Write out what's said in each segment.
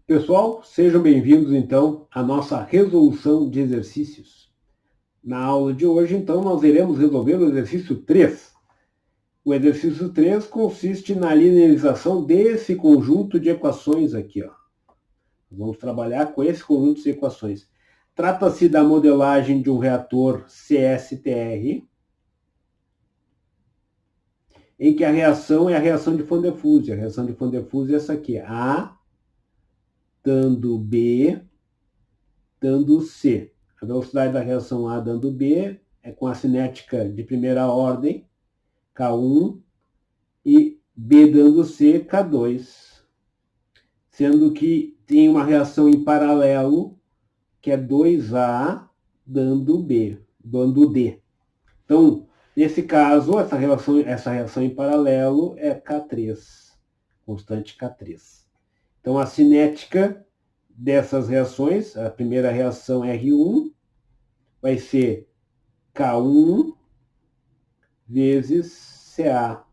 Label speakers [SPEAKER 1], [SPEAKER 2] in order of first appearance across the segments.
[SPEAKER 1] Pessoal, sejam bem-vindos, então, à nossa resolução de exercícios. Na aula de hoje, então, nós iremos resolver o exercício 3. O exercício 3 consiste na linearização desse conjunto de equações aqui, ó. Vamos trabalhar com esse conjunto de equações. Trata-se da modelagem de um reator CSTR, em que a reação é a reação de Van der Waals. A reação de Van der Waals é essa aqui, A dando B dando C. A velocidade da reação A dando B é com a cinética de primeira ordem, K1, e B dando C, K2. Sendo que tem uma reação em paralelo, que é 2A dando B, dando D. Então, nesse caso, essa reação em paralelo é K3, constante K3. Então, a cinética dessas reações, a primeira reação R1 vai ser K1 vezes Ca.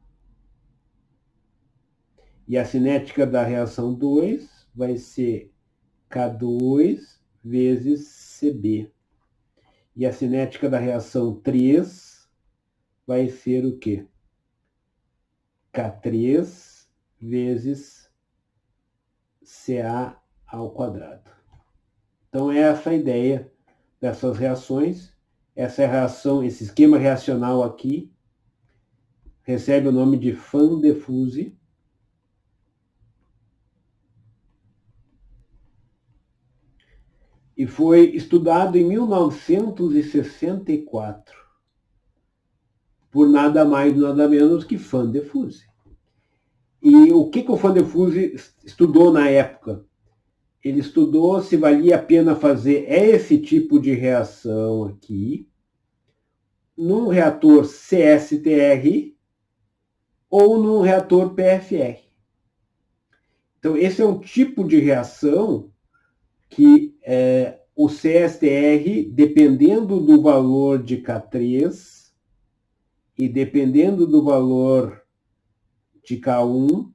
[SPEAKER 1] E a cinética da reação 2 vai ser K2 vezes Cb. E a cinética da reação 3 vai ser o quê? K3 vezes Ca ao quadrado. Então, essa é a ideia dessas reações. Essa é a reação, esse esquema reacional aqui recebe o nome de Van der Waals. E foi estudado em 1964 por nada mais, nada menos que Van der Waals. E o que o Van der Waals estudou na época? Ele estudou se valia a pena fazer esse tipo de reação aqui num reator CSTR ou num reator PFR. Então, esse é um tipo de reação que o CSTR, dependendo do valor de K3 e dependendo do valor de K1,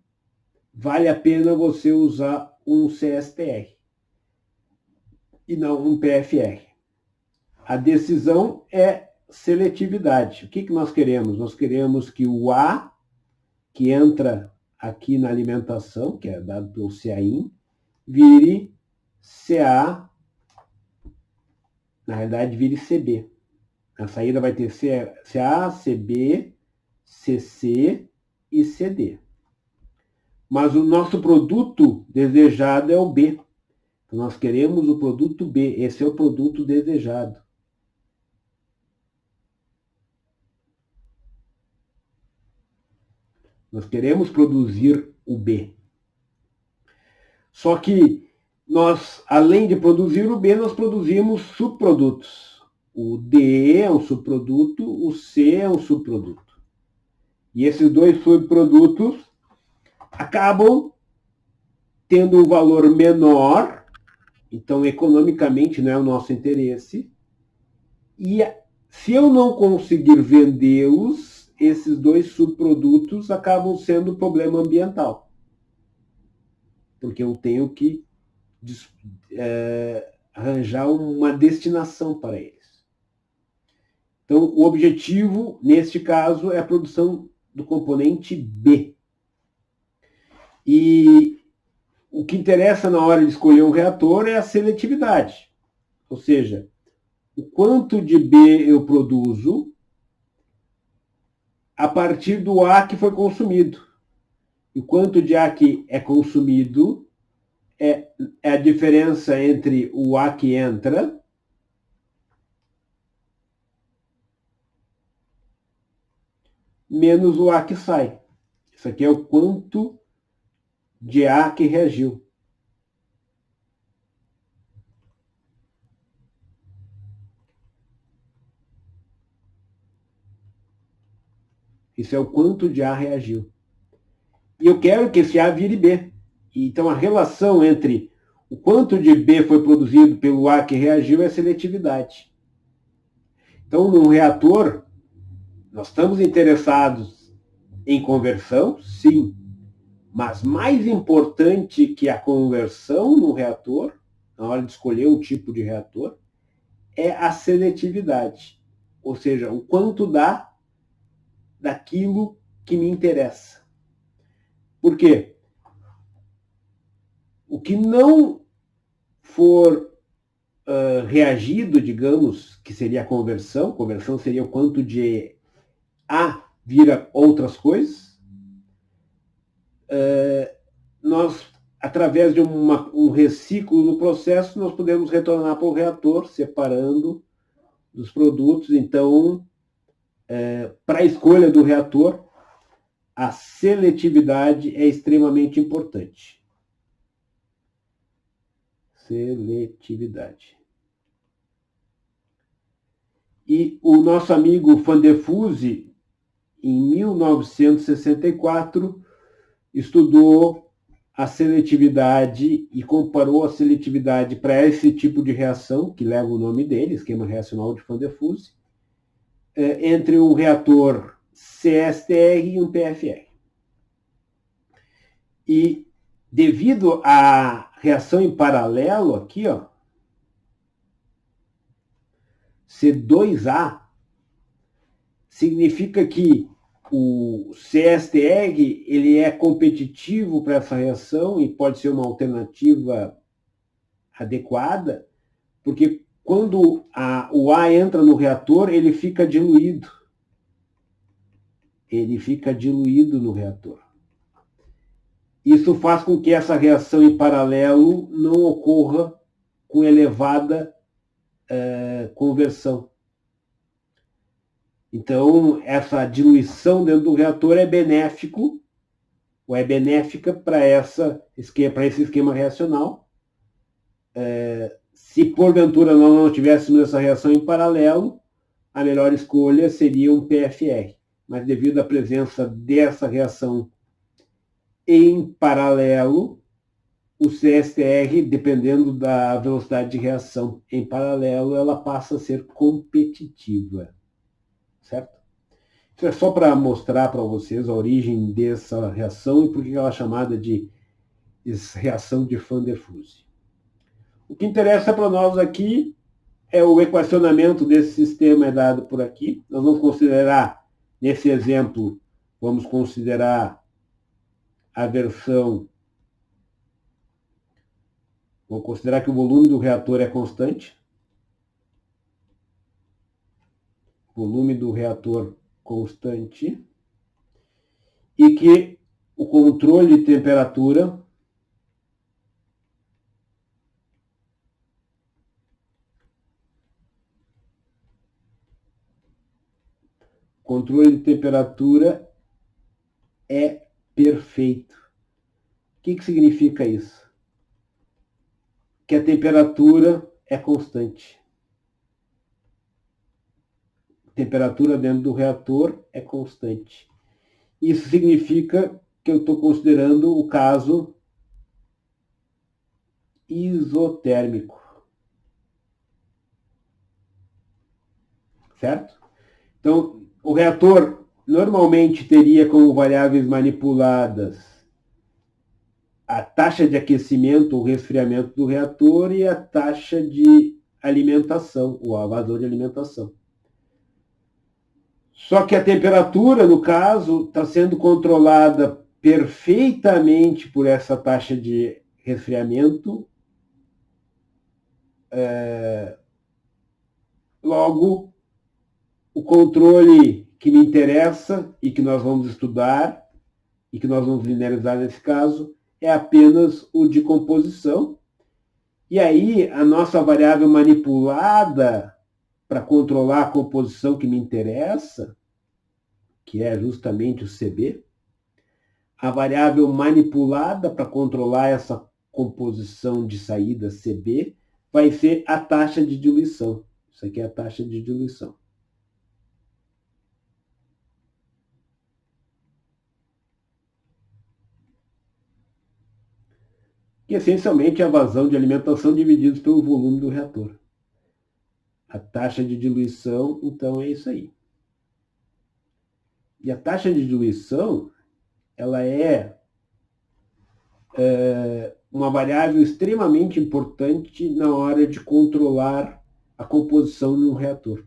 [SPEAKER 1] vale a pena você usar um CSTR e não um PFR. A decisão é seletividade. O que nós queremos? Nós queremos que o A, que entra aqui na alimentação, que é dado pelo CAIN, vire Ca, na realidade, vire Cb. A saída vai ter Ca, Cb, Cc e Cd. Mas o nosso produto desejado é o B. Então, nós queremos o produto B. Esse é o produto desejado. Nós queremos produzir o B. Só que nós, além de produzir o B, nós produzimos subprodutos. O D é um subproduto, o C é um subproduto. E esses dois subprodutos acabam tendo um valor menor, então economicamente não é o nosso interesse. E se eu não conseguir vendê-los, esses dois subprodutos acabam sendo problema ambiental. Porque eu tenho que arranjar uma destinação para eles. Então, o objetivo, neste caso, é a produção do componente B. E o que interessa na hora de escolher um reator é a seletividade. Ou seja, o quanto de B eu produzo a partir do A que foi consumido. E o quanto de A que é consumido é a diferença entre o A que entra menos o A que sai. Isso aqui é o quanto de A que reagiu. Isso é o quanto de A reagiu. E eu quero que esse A vire B. Então, a relação entre o quanto de B foi produzido pelo A que reagiu é a seletividade. Então, num reator, nós estamos interessados em conversão? Sim. Mas mais importante que a conversão no reator, na hora de escolher um tipo de reator, é a seletividade. Ou seja, o quanto dá daquilo que me interessa. Por quê? O que não for reagido, digamos, que seria a conversão seria o quanto de A vira outras coisas, nós, através de um reciclo no processo, nós podemos retornar para o reator, separando dos produtos. Então, para a escolha do reator, a seletividade é extremamente importante. Seletividade. E o nosso amigo Van der Fuse, em 1964, estudou a seletividade e comparou a seletividade para esse tipo de reação, que leva o nome dele, esquema reacional de Van der Fuse, entre um reator CSTR e um PFR. E devido à reação em paralelo aqui, ó, C2A, significa que o CSTR ele é competitivo para essa reação e pode ser uma alternativa adequada, porque quando o A entra no reator, ele fica diluído. Ele fica diluído no reator. Isso faz com que essa reação em paralelo não ocorra com elevada conversão. Então, essa diluição dentro do reator é benéfico, ou é benéfica para esse esquema reacional. Se porventura nós não tivéssemos essa reação em paralelo, a melhor escolha seria um PFR. Mas devido à presença dessa reação em paralelo, o CSTR, dependendo da velocidade de reação em paralelo, ela passa a ser competitiva. Certo? Isso é só para mostrar para vocês a origem dessa reação e por que ela é chamada de reação de Van der Fuse. O que interessa para nós aqui é o equacionamento desse sistema é dado por aqui. Nós vamos considerar, nesse exemplo, vamos considerar a versão. Vamos considerar que o volume do reator é constante. Volume do reator constante. E que o controle de temperatura é perfeito. O que significa isso? Que a temperatura é constante. A temperatura dentro do reator é constante. Isso significa que eu estou considerando o caso isotérmico. Certo? Então, o reator normalmente teria como variáveis manipuladas a taxa de aquecimento ou resfriamento do reator e a taxa de alimentação, ou a vazão de alimentação. Só que a temperatura, no caso, está sendo controlada perfeitamente por essa taxa de resfriamento. Logo, o controle que me interessa e que nós vamos estudar e que nós vamos linearizar nesse caso é apenas o de composição. E aí, a nossa variável manipulada para controlar a composição que me interessa, que é justamente o CB, a variável manipulada para controlar essa composição de saída CB vai ser a taxa de diluição. Isso aqui é a taxa de diluição. Que essencialmente é a vazão de alimentação divididos pelo volume do reator. A taxa de diluição, então, é isso aí. E a taxa de diluição, ela é uma variável extremamente importante na hora de controlar a composição de um reator.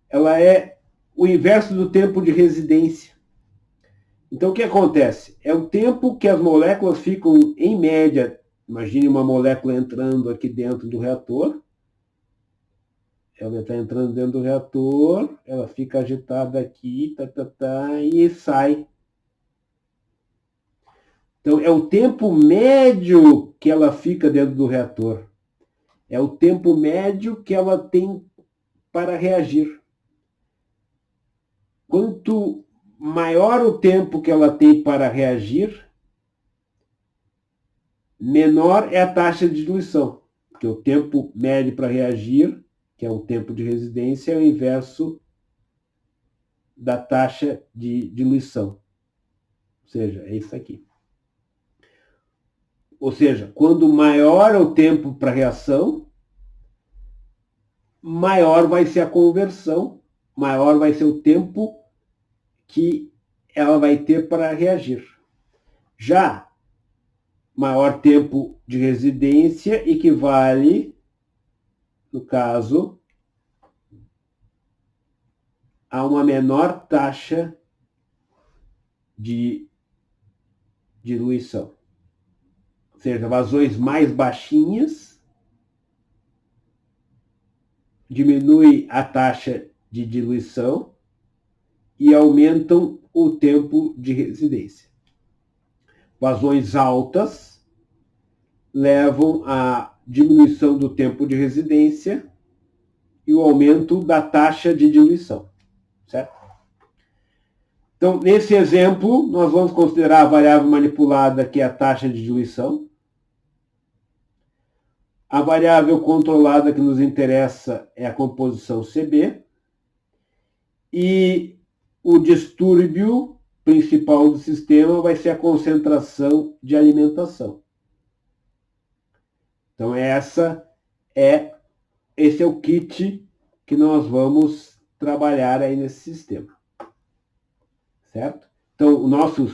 [SPEAKER 1] Ela é o inverso do tempo de residência. Então, o que acontece? É o tempo que as moléculas ficam, em média, imagine uma molécula entrando aqui dentro do reator, ela está entrando dentro do reator, ela fica agitada aqui, e sai. Então, é o tempo médio que ela fica dentro do reator. É o tempo médio que ela tem para reagir. Quanto maior o tempo que ela tem para reagir, menor é a taxa de diluição. Porque o tempo médio para reagir, que é o tempo de residência, é o inverso da taxa de diluição. Ou seja, é isso aqui. Ou seja, quando maior é o tempo para reação, maior vai ser a conversão, maior vai ser o tempo que ela vai ter para reagir. Já maior tempo de residência equivale, no caso, a uma menor taxa de diluição. Ou seja, vazões mais baixinhas diminui a taxa de diluição e aumentam o tempo de residência. Vazões altas levam à diminuição do tempo de residência e o aumento da taxa de diluição, certo? Então, nesse exemplo, nós vamos considerar a variável manipulada, que é a taxa de diluição. A variável controlada que nos interessa é a composição CB. E o distúrbio principal do sistema vai ser a concentração de alimentação. Então, esse é o kit que nós vamos trabalhar aí nesse sistema. Certo? Então, o nosso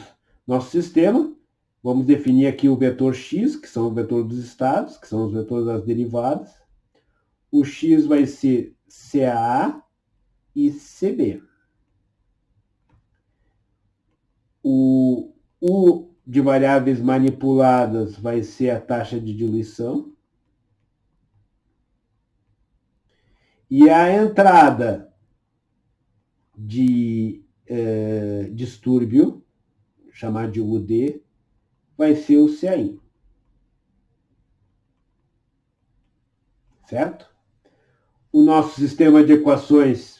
[SPEAKER 1] sistema, vamos definir aqui o vetor X, que são o vetor dos estados, que são os vetores das derivadas. O X vai ser CA e CB. O U de variáveis manipuladas vai ser a taxa de diluição. E a entrada de distúrbio, chamar de UD, vai ser o CAI. Certo? O nosso sistema de equações,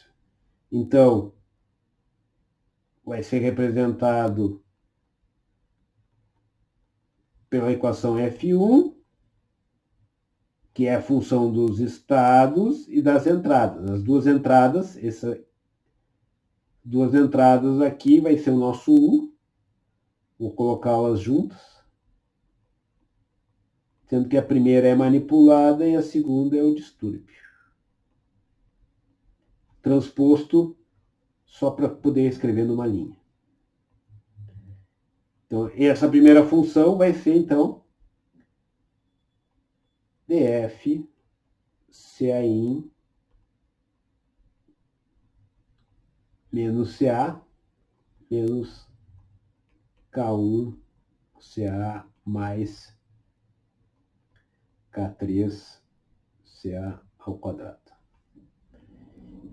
[SPEAKER 1] então, vai ser representado pela equação F1, que é a função dos estados e das entradas. As duas entradas, essas duas entradas aqui vai ser o nosso U, vou colocá-las juntas, sendo que a primeira é manipulada e a segunda é o distúrbio. Transposto só para poder escrever numa linha. Então, essa primeira função vai ser, então, df CAin menos CA menos K1 CA mais K3 CA ao quadrado.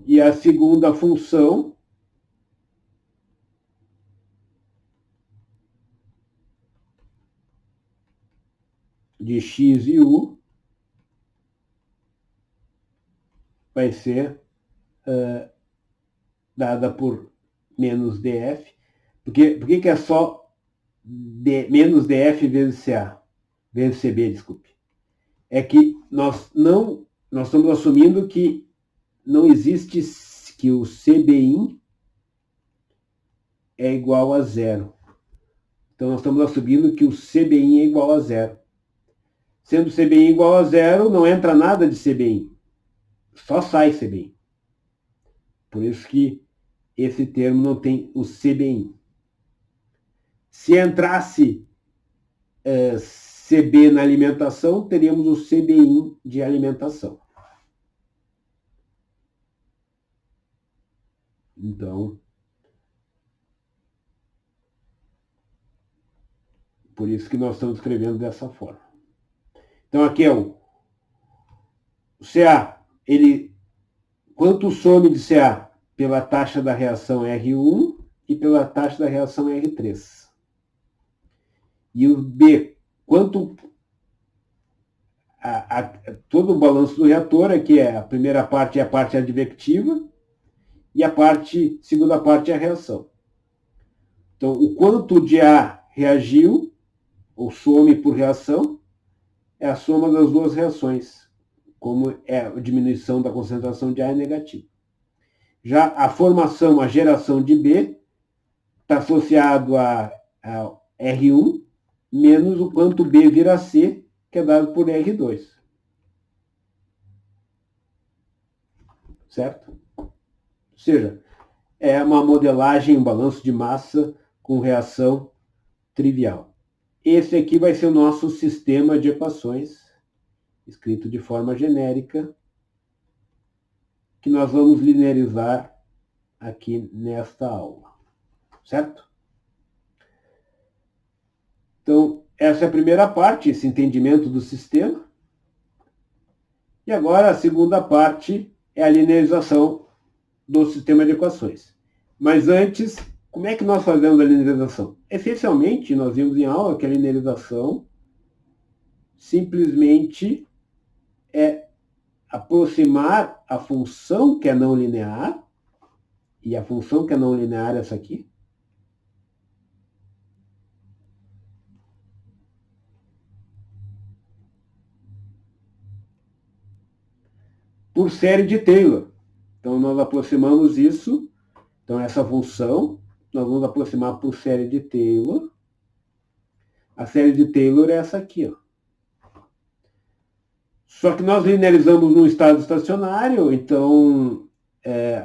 [SPEAKER 1] E a segunda função de X e U vai ser dada por menos DF. Por que é só menos DF vezes CA? Vezes CB, desculpe. É que nós estamos assumindo que não existe, que o CBin é igual a zero. Então, nós estamos assumindo que o CBin é igual a zero. Sendo CBin igual a zero, não entra nada de CBin. Só sai CBin. Por isso que esse termo não tem o CBin. Se entrasse CB na alimentação, teríamos o CBin de alimentação. Então, por isso que nós estamos escrevendo dessa forma. Então, aqui é o CA, quanto some de CA? Pela taxa da reação R1 e pela taxa da reação R3. E o B, quanto todo o balanço do reator, aqui a primeira parte é a parte advectiva e a segunda parte é a reação. Então, o quanto de A reagiu, ou some por reação, é a soma das duas reações, como é a diminuição da concentração de A é negativa. Já a formação, a geração de B, está associado a R1 menos o quanto B vira C, que é dado por R2. Certo? Ou seja, é uma modelagem, um balanço de massa com reação trivial. Esse aqui vai ser o nosso sistema de equações, escrito de forma genérica, que nós vamos linearizar aqui nesta aula. Certo? Então, essa é a primeira parte, esse entendimento do sistema. E agora a segunda parte é a linearização do sistema de equações. Mas antes, como é que nós fazemos a linearização? Essencialmente, nós vimos em aula que a linearização simplesmente é aproximar a função que é não linear, e a função que é não linear é essa aqui, por série de Taylor. Então, nós aproximamos isso. Então, essa função, nós vamos aproximar por série de Taylor. A série de Taylor é essa aqui, ó. Só que nós linearizamos num estado estacionário, então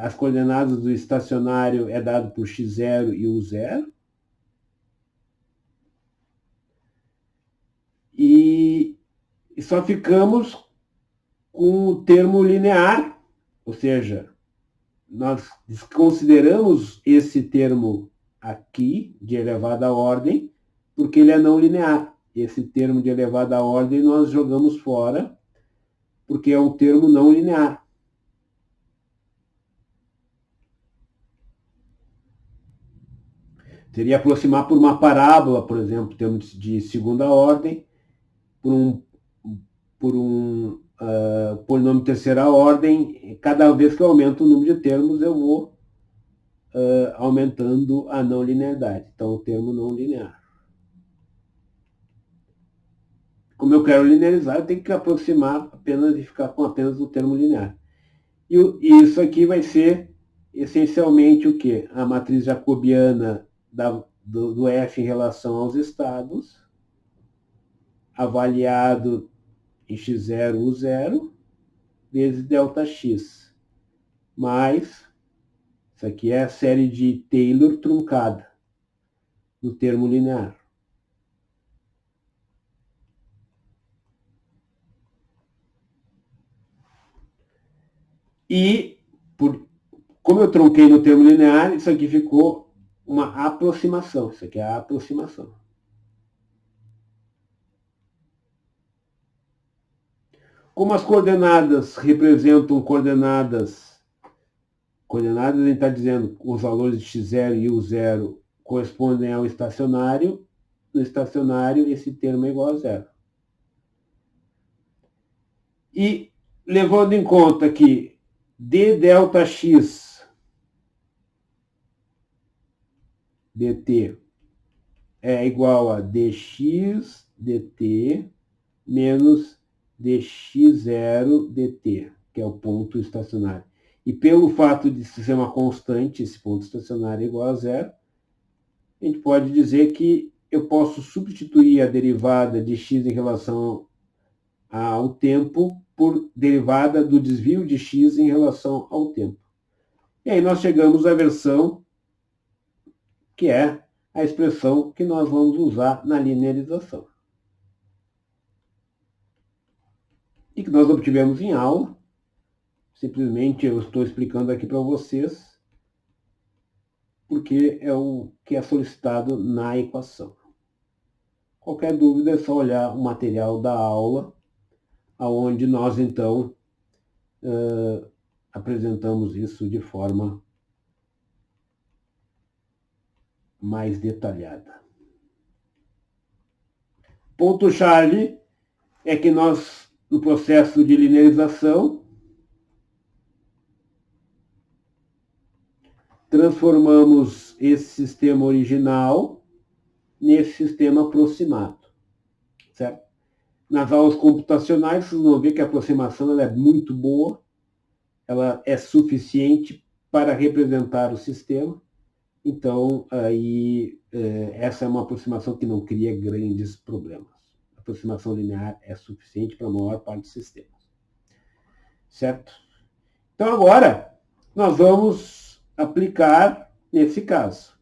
[SPEAKER 1] as coordenadas do estacionário é dado por x0 e u0. E só ficamos com o termo linear, ou seja, nós desconsideramos esse termo aqui, de elevada ordem, porque ele é não linear. Esse termo de elevada ordem nós jogamos fora, porque é um termo não linear. Seria aproximar por uma parábola, por exemplo, termos de segunda ordem, por um polinômio de terceira ordem. Cada vez que eu aumento o número de termos, eu vou aumentando a não linearidade. Então, o termo não linear. Como eu quero linearizar, eu tenho que aproximar apenas e ficar com apenas o termo linear. E isso aqui vai ser essencialmente o quê? A matriz jacobiana do F em relação aos estados, avaliado em x0, u0, vezes ΔX. Mais, isso aqui é a série de Taylor truncada, no termo linear. E, como eu trunquei no termo linear, isso aqui ficou uma aproximação. Isso aqui é a aproximação. Como as coordenadas representam coordenadas, a gente está dizendo que os valores de x0 e u0 correspondem ao estacionário. No estacionário, esse termo é igual a zero. E, levando em conta que d delta x dt é igual a dx dt menos dx0 dt, que é o ponto estacionário. E pelo fato de ser uma constante, esse ponto estacionário é igual a zero, a gente pode dizer que eu posso substituir a derivada de x em relação ao tempo por derivada do desvio de x em relação ao tempo. E aí nós chegamos à versão que é a expressão que nós vamos usar na linearização. e que nós obtivemos em aula. Simplesmente eu estou explicando aqui para vocês, porque é o que é solicitado na equação. Qualquer dúvida é só olhar o material da aula, onde nós então apresentamos isso de forma mais detalhada. Ponto-chave é que nós, no processo de linearização, transformamos esse sistema original nesse sistema aproximado, certo? Nas aulas computacionais, vocês vão ver que a aproximação ela é muito boa, ela é suficiente para representar o sistema. Então, aí, essa é uma aproximação que não cria grandes problemas. A aproximação linear é suficiente para a maior parte dos sistemas. Certo? Então, agora, nós vamos aplicar nesse caso.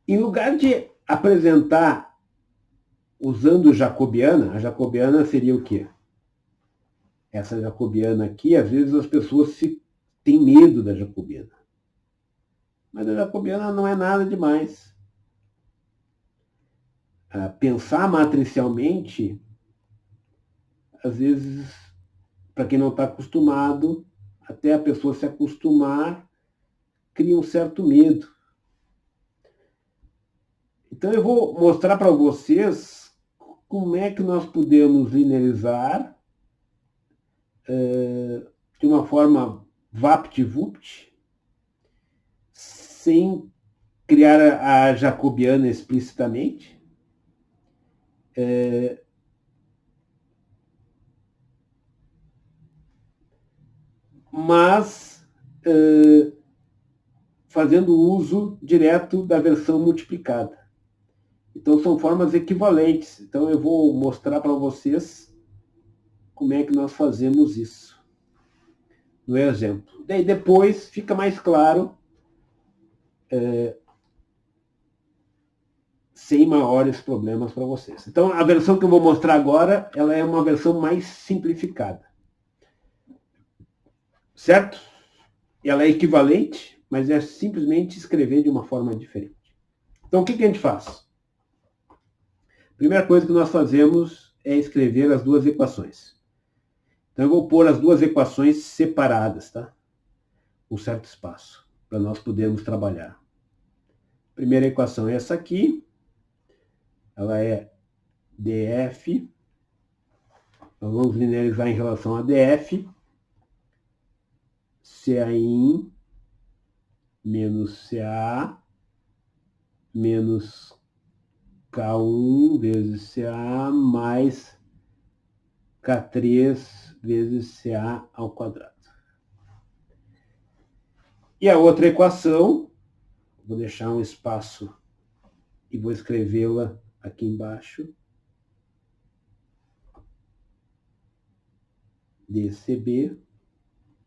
[SPEAKER 1] Em lugar de apresentar usando jacobiana, a jacobiana seria o quê? Essa jacobiana aqui, às vezes as pessoas têm medo da jacobiana. Mas a jacobiana não é nada demais. Pensar matricialmente, às vezes, para quem não está acostumado, até a pessoa se acostumar, cria um certo medo. Então eu vou mostrar para vocês como é que nós podemos linearizar de uma forma vapt-vupt, sem criar a jacobiana explicitamente, mas fazendo uso direto da versão multiplicada. Então, são formas equivalentes. Então, eu vou mostrar para vocês como é que nós fazemos isso no exemplo. Daí, depois, fica mais claro, sem maiores problemas para vocês. Então, a versão que eu vou mostrar agora, ela é uma versão mais simplificada. Certo? Ela é equivalente, mas é simplesmente escrever de uma forma diferente. Então, o que a gente faz? A primeira coisa que nós fazemos é escrever as duas equações. Então, eu vou pôr as duas equações separadas, tá? Um certo espaço, para nós podermos trabalhar. A primeira equação é essa aqui. Ela é df. Nós vamos linearizar em relação a df. CAin menos CA menos K1 vezes CA mais K3 vezes CA ao quadrado. E a outra equação, vou deixar um espaço e vou escrevê-la aqui embaixo. dCB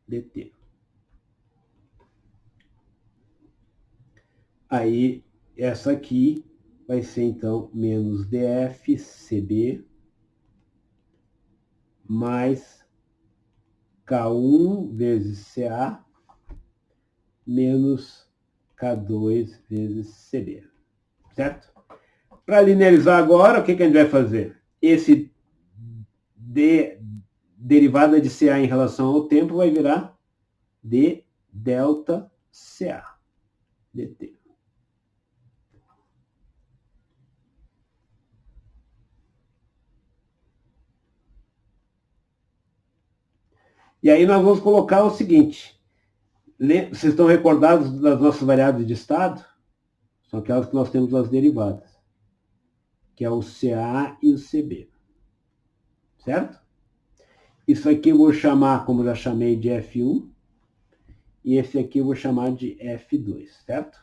[SPEAKER 1] dt. Aí, essa aqui vai ser, então, menos dfCB mais K1 vezes CA menos K2 vezes CB. Certo? Para linearizar agora, o que a gente vai fazer? Esse derivada de CA em relação ao tempo vai virar d delta CA dt. E aí nós vamos colocar o seguinte. Vocês estão recordados das nossas variáveis de estado? São aquelas que nós temos as derivadas, que é o CA e o CB. Certo? Isso aqui eu vou chamar, como já chamei, de F1. E esse aqui eu vou chamar de F2. Certo?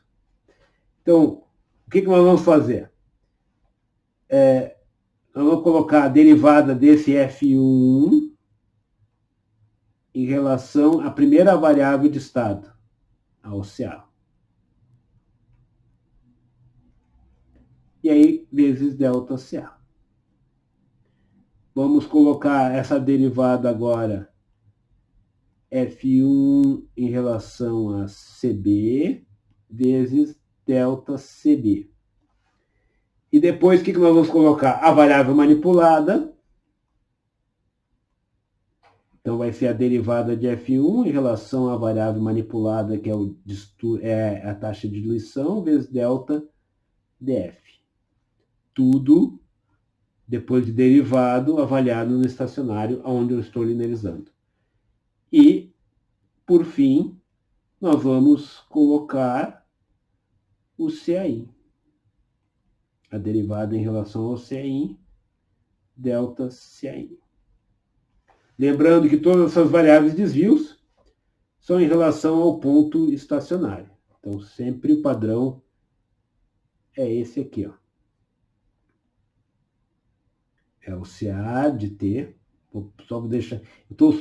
[SPEAKER 1] Então, o que nós vamos fazer? Nós vamos colocar a derivada desse F1 em relação à primeira variável de estado, ao CA. E aí, vezes delta CA. Vamos colocar essa derivada agora, F1 em relação a CB, vezes delta CB. E depois, o que nós vamos colocar? A variável manipulada. Então, vai ser a derivada de F1 em relação à variável manipulada, que é a taxa de diluição, vezes delta dF. Tudo, depois de derivado, avaliado no estacionário, onde eu estou linearizando. E, por fim, nós vamos colocar o CAI. A derivada em relação ao CAI, delta CAI. Lembrando que todas essas variáveis desvios são em relação ao ponto estacionário. Então, sempre o padrão é esse aqui, ó. É o CA de T. Só vou deixar. Estou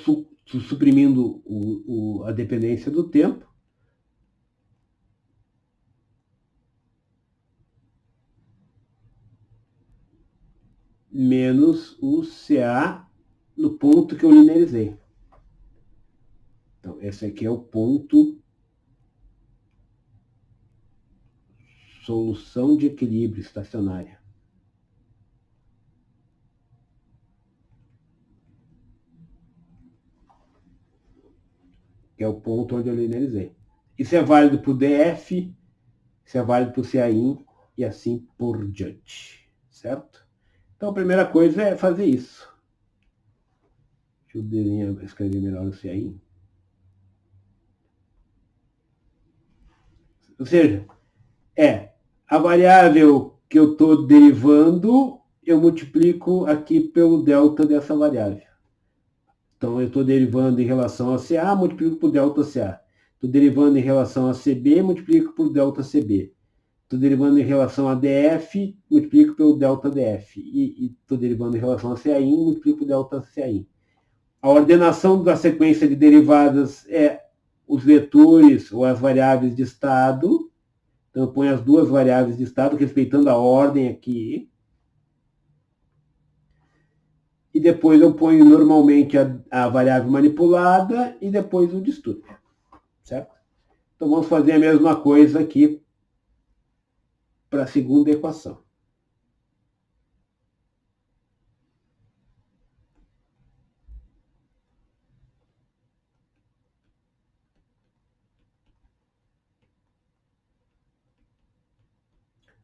[SPEAKER 1] suprimindo a dependência do tempo. Menos o CA no ponto que eu linearizei. Então, esse aqui é o ponto solução de equilíbrio estacionária. Que é o ponto onde eu linearizei. Isso é válido para o DF, isso é válido para o CAIN e assim por diante. Certo? Então, a primeira coisa é fazer isso. Deixa eu escrever melhor o CAIN. Ou seja, a variável que eu estou derivando, eu multiplico aqui pelo delta dessa variável. Então, eu estou derivando em relação a CA, multiplico por delta CA. Estou derivando em relação a CB, multiplico por delta CB. Estou derivando em relação a DF, multiplico pelo delta DF. E estou derivando em relação a CAIN, multiplico por delta CAIN. A ordenação da sequência de derivadas é os vetores ou as variáveis de estado. Então, eu ponho as duas variáveis de estado, respeitando a ordem aqui. E depois eu ponho normalmente a variável manipulada e depois o distúrbio. Certo? Então, vamos fazer a mesma coisa aqui para a segunda equação.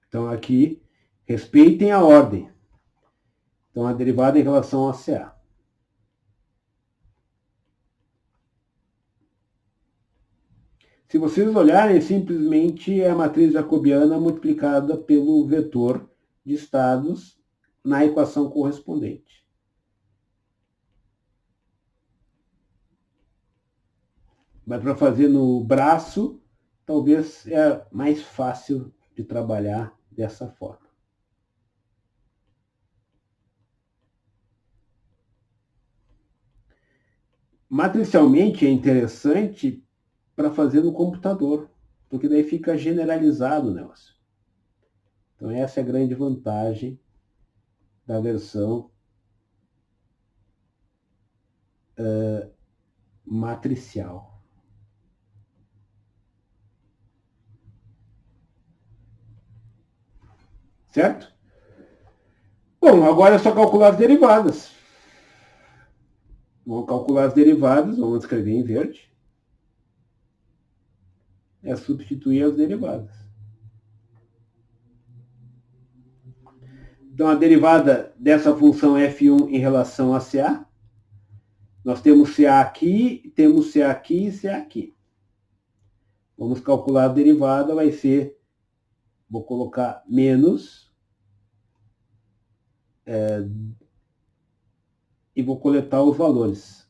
[SPEAKER 1] Então, aqui, respeitem a ordem. Então, a derivada em relação a CA. Se vocês olharem, simplesmente é a matriz jacobiana multiplicada pelo vetor de estados na equação correspondente. Mas para fazer no braço, talvez é mais fácil de trabalhar dessa forma. Matricialmente é interessante para fazer no computador, porque daí fica generalizado o negócio. Então essa é a grande vantagem da versão matricial. Certo? Bom, agora é só calcular as derivadas. Vamos calcular as derivadas, vamos escrever em verde. É substituir as derivadas. Então, a derivada dessa função f1 em relação a CA, nós temos CA aqui, temos CA aqui e CA aqui. Vamos calcular a derivada, vai ser, vou colocar menos, e vou coletar os valores.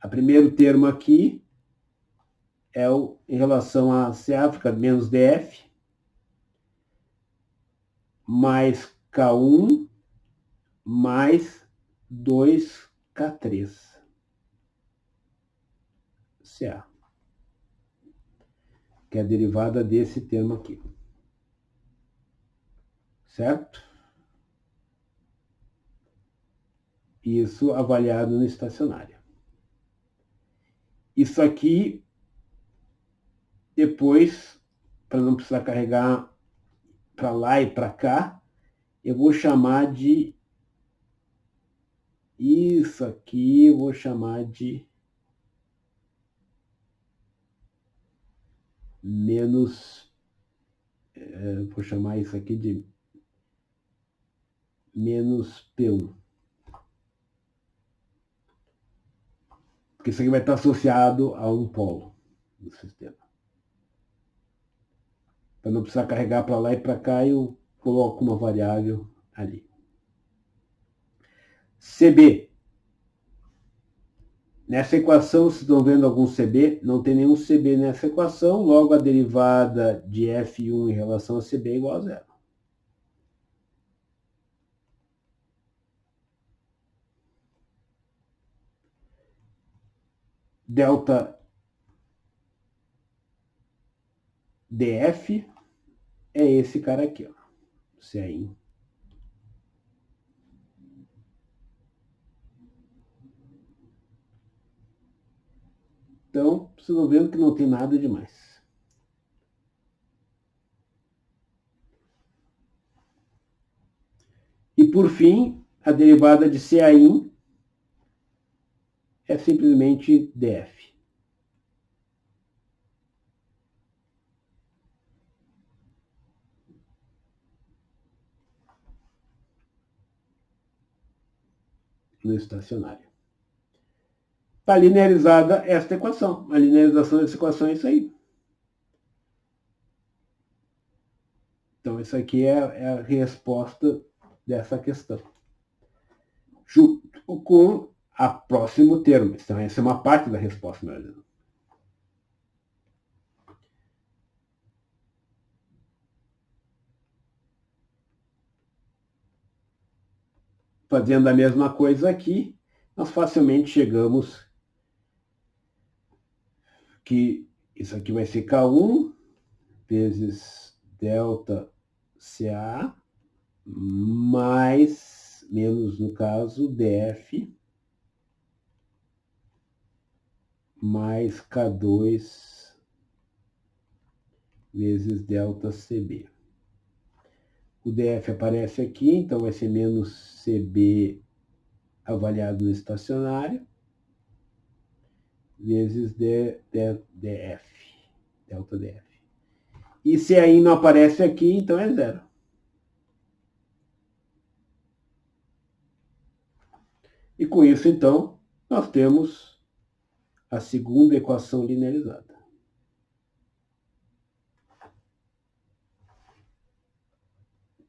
[SPEAKER 1] O primeiro termo aqui é em relação a CA, fica menos DF, mais K1, mais 2K3. CA. Que é a derivada desse termo aqui. Certo? Isso avaliado no estacionário. Isso aqui, depois, para não precisar carregar para lá e para cá, eu vou chamar de... Isso aqui eu vou chamar de menos... vou chamar isso aqui de menos P1. Porque isso aqui vai estar associado a um polo do sistema. Para não precisar carregar para lá e para cá, eu coloco uma variável ali. CB. Nessa equação, vocês estão vendo algum CB? Não tem nenhum CB nessa equação, logo a derivada de F1 em relação a CB é igual a zero. Delta DF é esse cara aqui, ó, CAI. Então, vocês estão vendo que não tem nada demais. E, por fim, a derivada de CAI é simplesmente DF. No estacionário. Está linearizada esta equação. A linearização dessa equação é isso aí. Então, isso aqui é a resposta dessa questão. Junto com a próximo termo. Então, essa é uma parte da resposta, meu amigo. Fazendo a mesma coisa aqui, nós facilmente chegamos que isso aqui vai ser K1 vezes delta CA mais, menos no caso, DF mais K2 vezes delta CB. O DF aparece aqui, então vai ser menos CB avaliado no estacionário, vezes DF, delta DF. E se aí não aparece aqui, então é zero. E com isso, então, nós temos a segunda equação linearizada.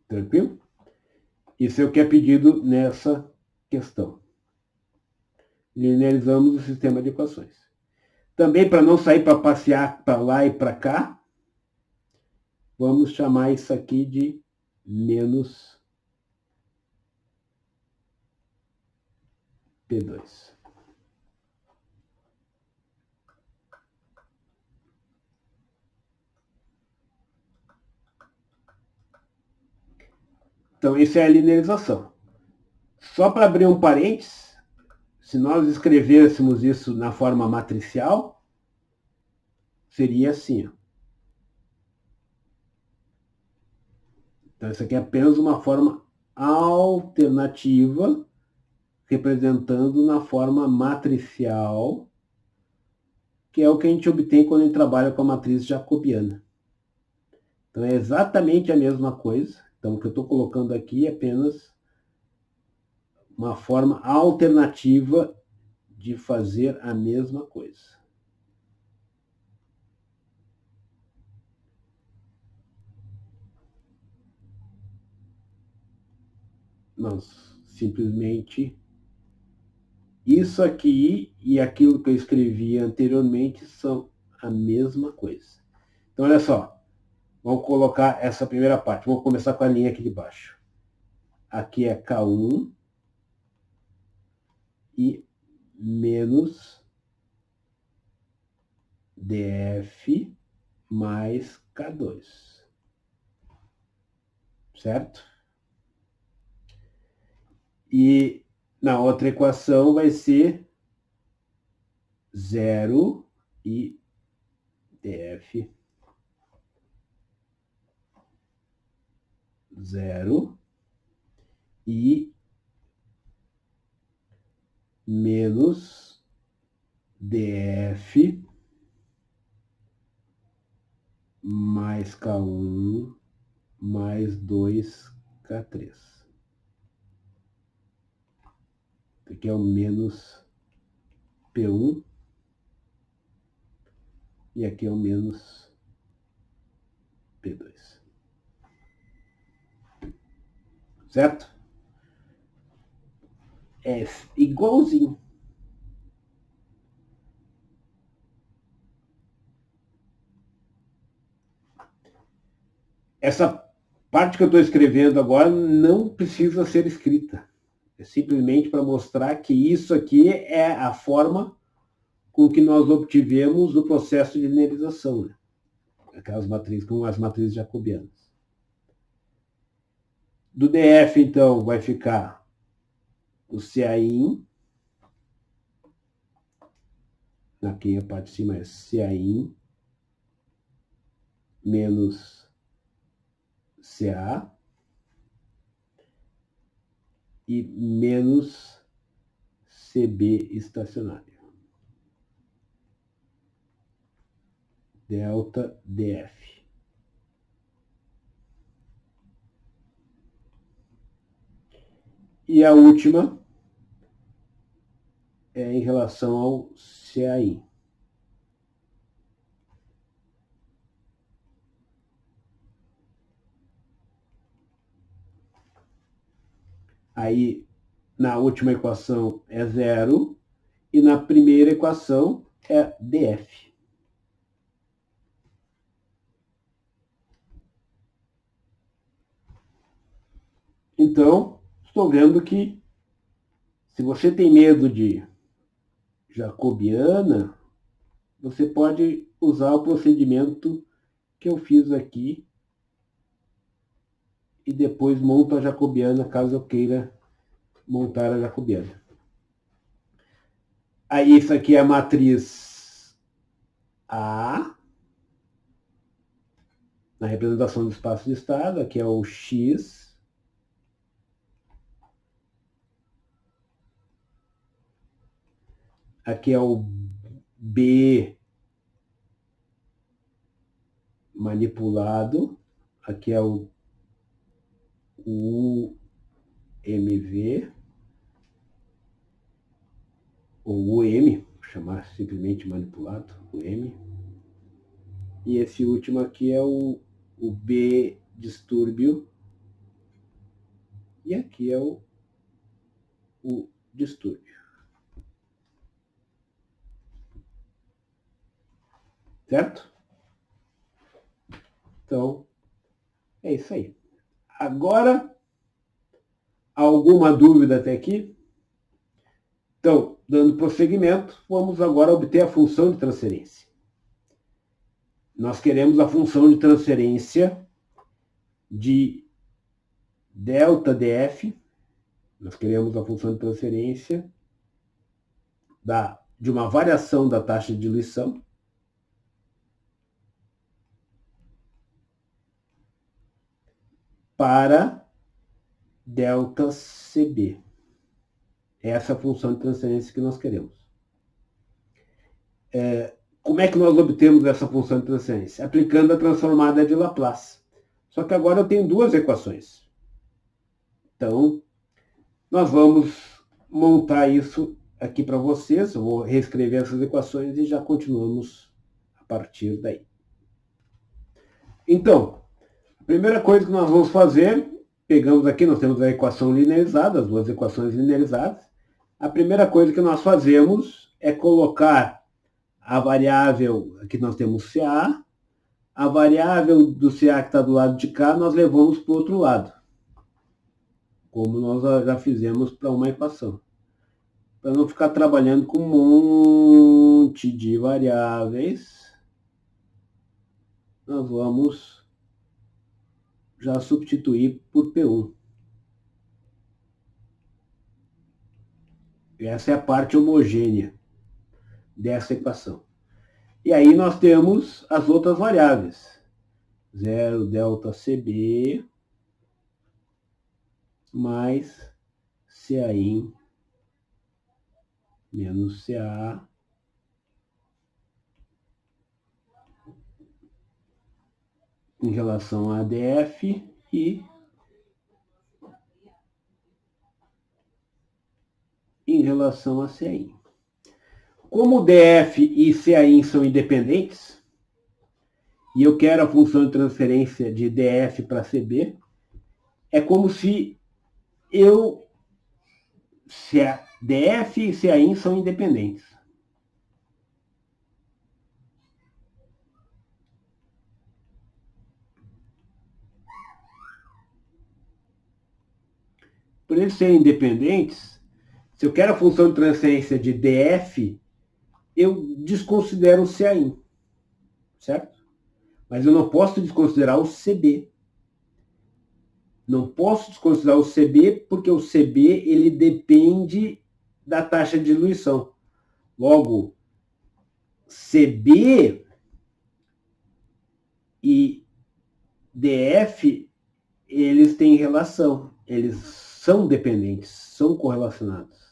[SPEAKER 1] Tranquilo? Isso é o que é pedido nessa questão. Linearizamos o sistema de equações. Também, para não sair para passear para lá e para cá, vamos chamar isso aqui de menos P2. Então, isso é a linearização. Só para abrir um parênteses, se nós escrevêssemos isso na forma matricial, seria assim. Ó. Então, isso aqui é apenas uma forma alternativa, representando na forma matricial, que é o que a gente obtém quando a gente trabalha com a matriz jacobiana. Então, é exatamente a mesma coisa. Então, o que eu estou colocando aqui é apenas uma forma alternativa de fazer a mesma coisa. Nós simplesmente... Isso aqui e aquilo que eu escrevi anteriormente são a mesma coisa. Então, olha só. Vamos colocar essa primeira parte. Vamos começar com a linha aqui de baixo. Aqui é K1 e menos DF mais K2. Certo? E Na outra equação vai ser 0 e df 0 e menos df mais K1 mais 2K3. Aqui é o menos P1 e aqui é o menos P2. Certo? É igualzinho. Essa parte que eu estou escrevendo agora não precisa ser escrita. É simplesmente para mostrar que isso aqui é a forma com que nós obtivemos o processo de linearização, né? Aquelas matrizes, com as matrizes jacobianas. Do DF, então, vai ficar o CAIN. Aqui a parte de cima é CAIN menos CA e menos CB estacionário. Delta DF. E a última é em relação ao CAI. Aí, na última equação é 0 e na primeira equação é DF. Então, estou vendo que se você tem medo de jacobiana, você pode usar o procedimento que eu fiz aqui e depois monto a jacobiana, caso eu queira montar a jacobiana. Aí isso aqui é a matriz A, na representação do espaço de estado, aqui é o X. Aqui é o B manipulado, aqui é o UMV, ou UM, vou chamar simplesmente manipulado, UM. E esse último aqui é o B distúrbio, e aqui é o distúrbio. Certo? Então, é isso aí. Agora, alguma dúvida até aqui? Então, dando prosseguimento, vamos agora obter a função de transferência. Nós queremos a função de transferência de delta df, nós queremos a função de transferência de uma variação da taxa de diluição para delta CB. Essa é a função de transferência que nós queremos. Como é que nós obtemos essa função de transferência? Aplicando a transformada de Laplace. Só que agora eu tenho duas equações. Então, nós vamos montar isso aqui para vocês. Eu vou reescrever essas equações e já continuamos a partir daí. Então, a primeira coisa que nós vamos fazer, pegamos aqui, nós temos a equação linearizada, as duas equações linearizadas. A primeira coisa que nós fazemos é colocar a variável, aqui nós temos CA, a variável do CA que está do lado de cá, nós levamos para o outro lado, como nós já fizemos para uma equação. Para não ficar trabalhando com um monte de variáveis, nós vamos já substituir por P1. Essa é a parte homogênea dessa equação. E aí nós temos as outras variáveis. 0 delta CB mais CAin menos CA em relação a ADF e em relação a CAin. Como DF e CAin são independentes, e eu quero a função de transferência de DF para CB, é como se a DF e CAin são independentes. Por eles serem independentes, se eu quero a função de transferência de DF, eu desconsidero o CAin, certo? Mas eu não posso desconsiderar o CB. Não posso desconsiderar o CB porque o CB ele depende da taxa de diluição. Logo, CB e DF, eles têm relação. Eles são dependentes, são correlacionados.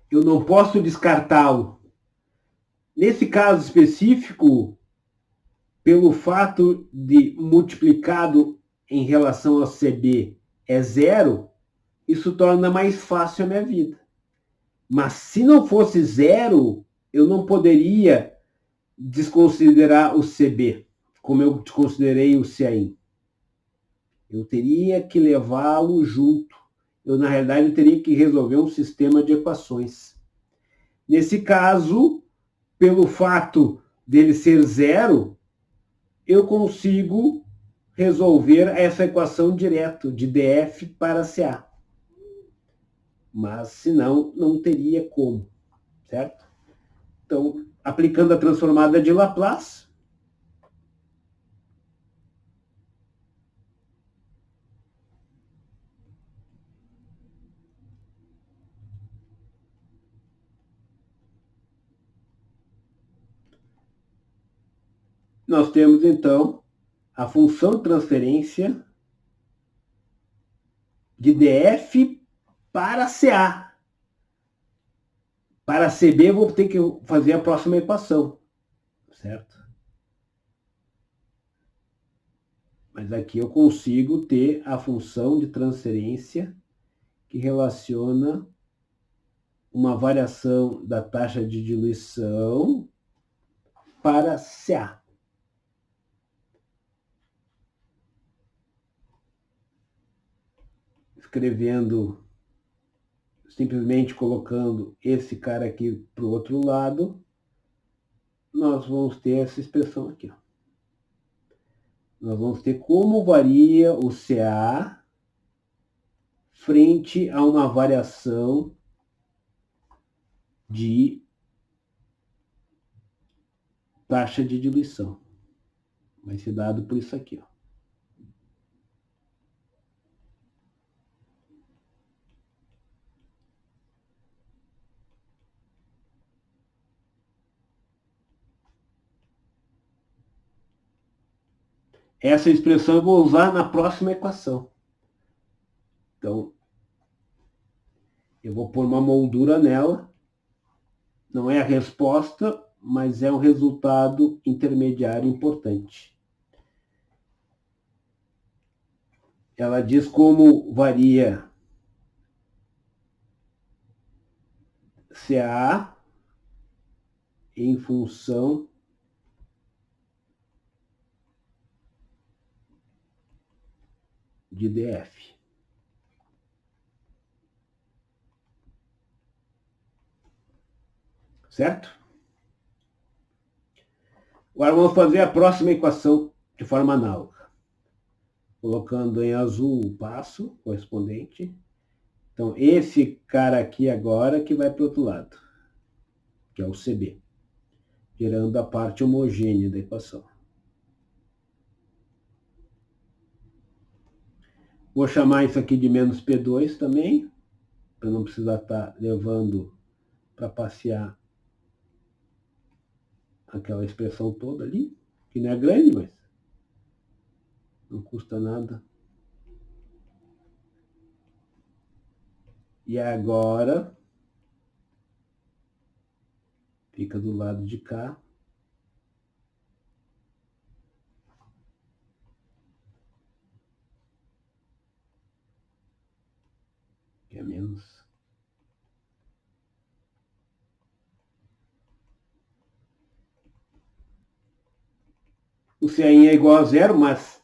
[SPEAKER 1] Eu não posso descartá-lo. Nesse caso específico, pelo fato de multiplicado em relação ao CB é 0, isso torna mais fácil a minha vida. Mas se não fosse 0, eu não poderia desconsiderar o CB, como eu desconsiderei o CAin. Eu teria que levá-lo junto. Na realidade, eu teria que resolver um sistema de equações. Nesse caso, pelo fato dele ser 0, eu consigo resolver essa equação direto de DF para CA. Mas, senão, não teria como, certo? Então, aplicando a transformada de Laplace, nós temos, então, a função de transferência de DF para CA. Para CB, eu vou ter que fazer a próxima equação, certo? Mas aqui eu consigo ter a função de transferência que relaciona uma variação da taxa de diluição para CA. Escrevendo, simplesmente colocando esse cara aqui para o outro lado, nós vamos ter essa expressão aqui. Ó. Nós vamos ter como varia o CA frente a uma variação de taxa de diluição. Vai ser dado por isso aqui. Ó. Essa expressão eu vou usar na próxima equação. Então, eu vou pôr uma moldura nela. Não é a resposta, mas é um resultado intermediário importante. Ela diz como varia CA em função de DF. Certo? Agora vamos fazer a próxima equação de forma análoga. Colocando em azul o passo correspondente. Então, esse cara aqui agora que vai para o outro lado, que é o CB, gerando a parte homogênea da equação. Vou chamar isso aqui de menos P2 também, para não precisar estar levando para passear aquela expressão toda ali, que não é grande, mas não custa nada. E agora fica do lado de cá. Que é menos. O CAin é igual a zero, mas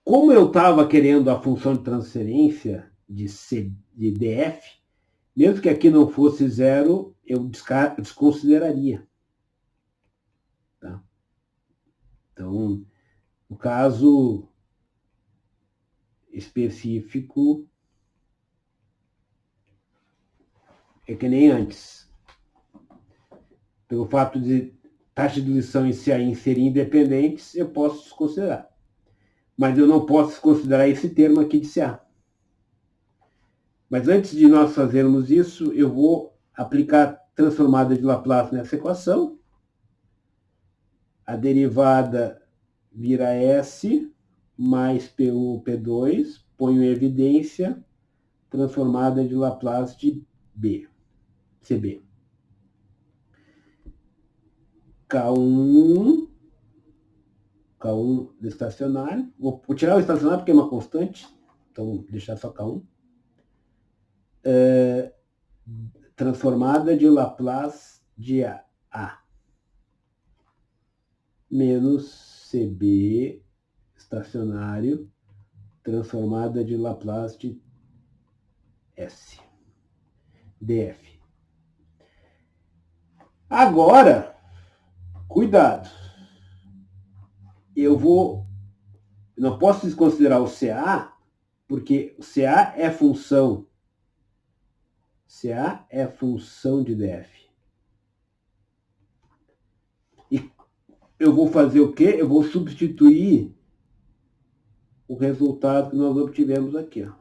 [SPEAKER 1] como eu estava querendo a função de transferência de DF, mesmo que aqui não fosse zero, eu desconsideraria. Tá? Então, no caso específico, é que nem antes. Pelo fato de taxa de diluição e CAin serem independentes, eu posso desconsiderar. Mas eu não posso considerar esse termo aqui de CA. Mas antes de nós fazermos isso, eu vou aplicar transformada de Laplace nessa equação. A derivada vira S mais P1, P2, ponho em evidência transformada de Laplace de B, CB. K1 do estacionário. Vou tirar o estacionário porque é uma constante, então vou deixar só K1. Transformada de Laplace de A. Menos CB estacionário, transformada de Laplace de S. DF. Agora, cuidado. Eu não posso desconsiderar o CA, porque o CA é função. CA é função de DF. E eu vou fazer o quê? Eu vou substituir o resultado que nós obtivemos aqui. Ó.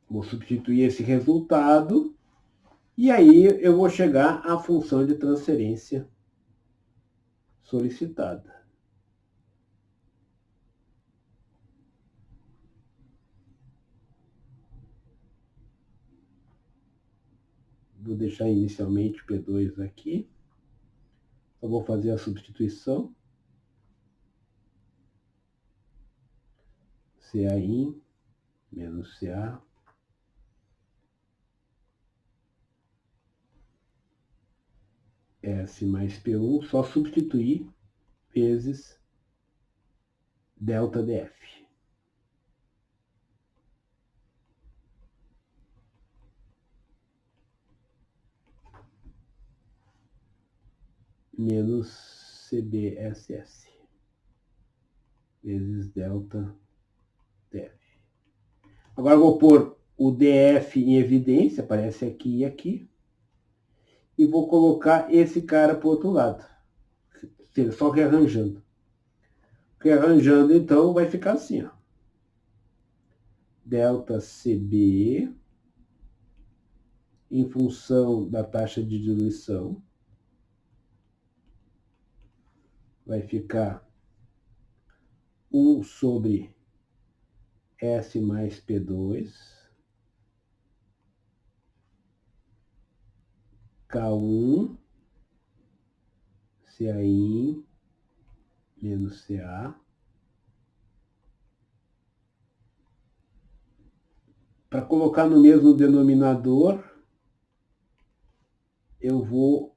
[SPEAKER 1] Vou substituir esse resultado e aí eu vou chegar à função de transferência solicitada. Vou deixar inicialmente P2 aqui. Só vou fazer a substituição. CAin menos CA. S mais P1, só substituir vezes delta DF. Menos CBSS vezes delta DF. Agora eu vou pôr o DF em evidência, aparece aqui e aqui, e vou colocar esse cara para o outro lado, só rearranjando. Rearranjando, então, vai ficar assim, ó. Delta CB em função da taxa de diluição vai ficar 1 sobre S mais P2, K1, CAin menos CA, para colocar no mesmo denominador, eu vou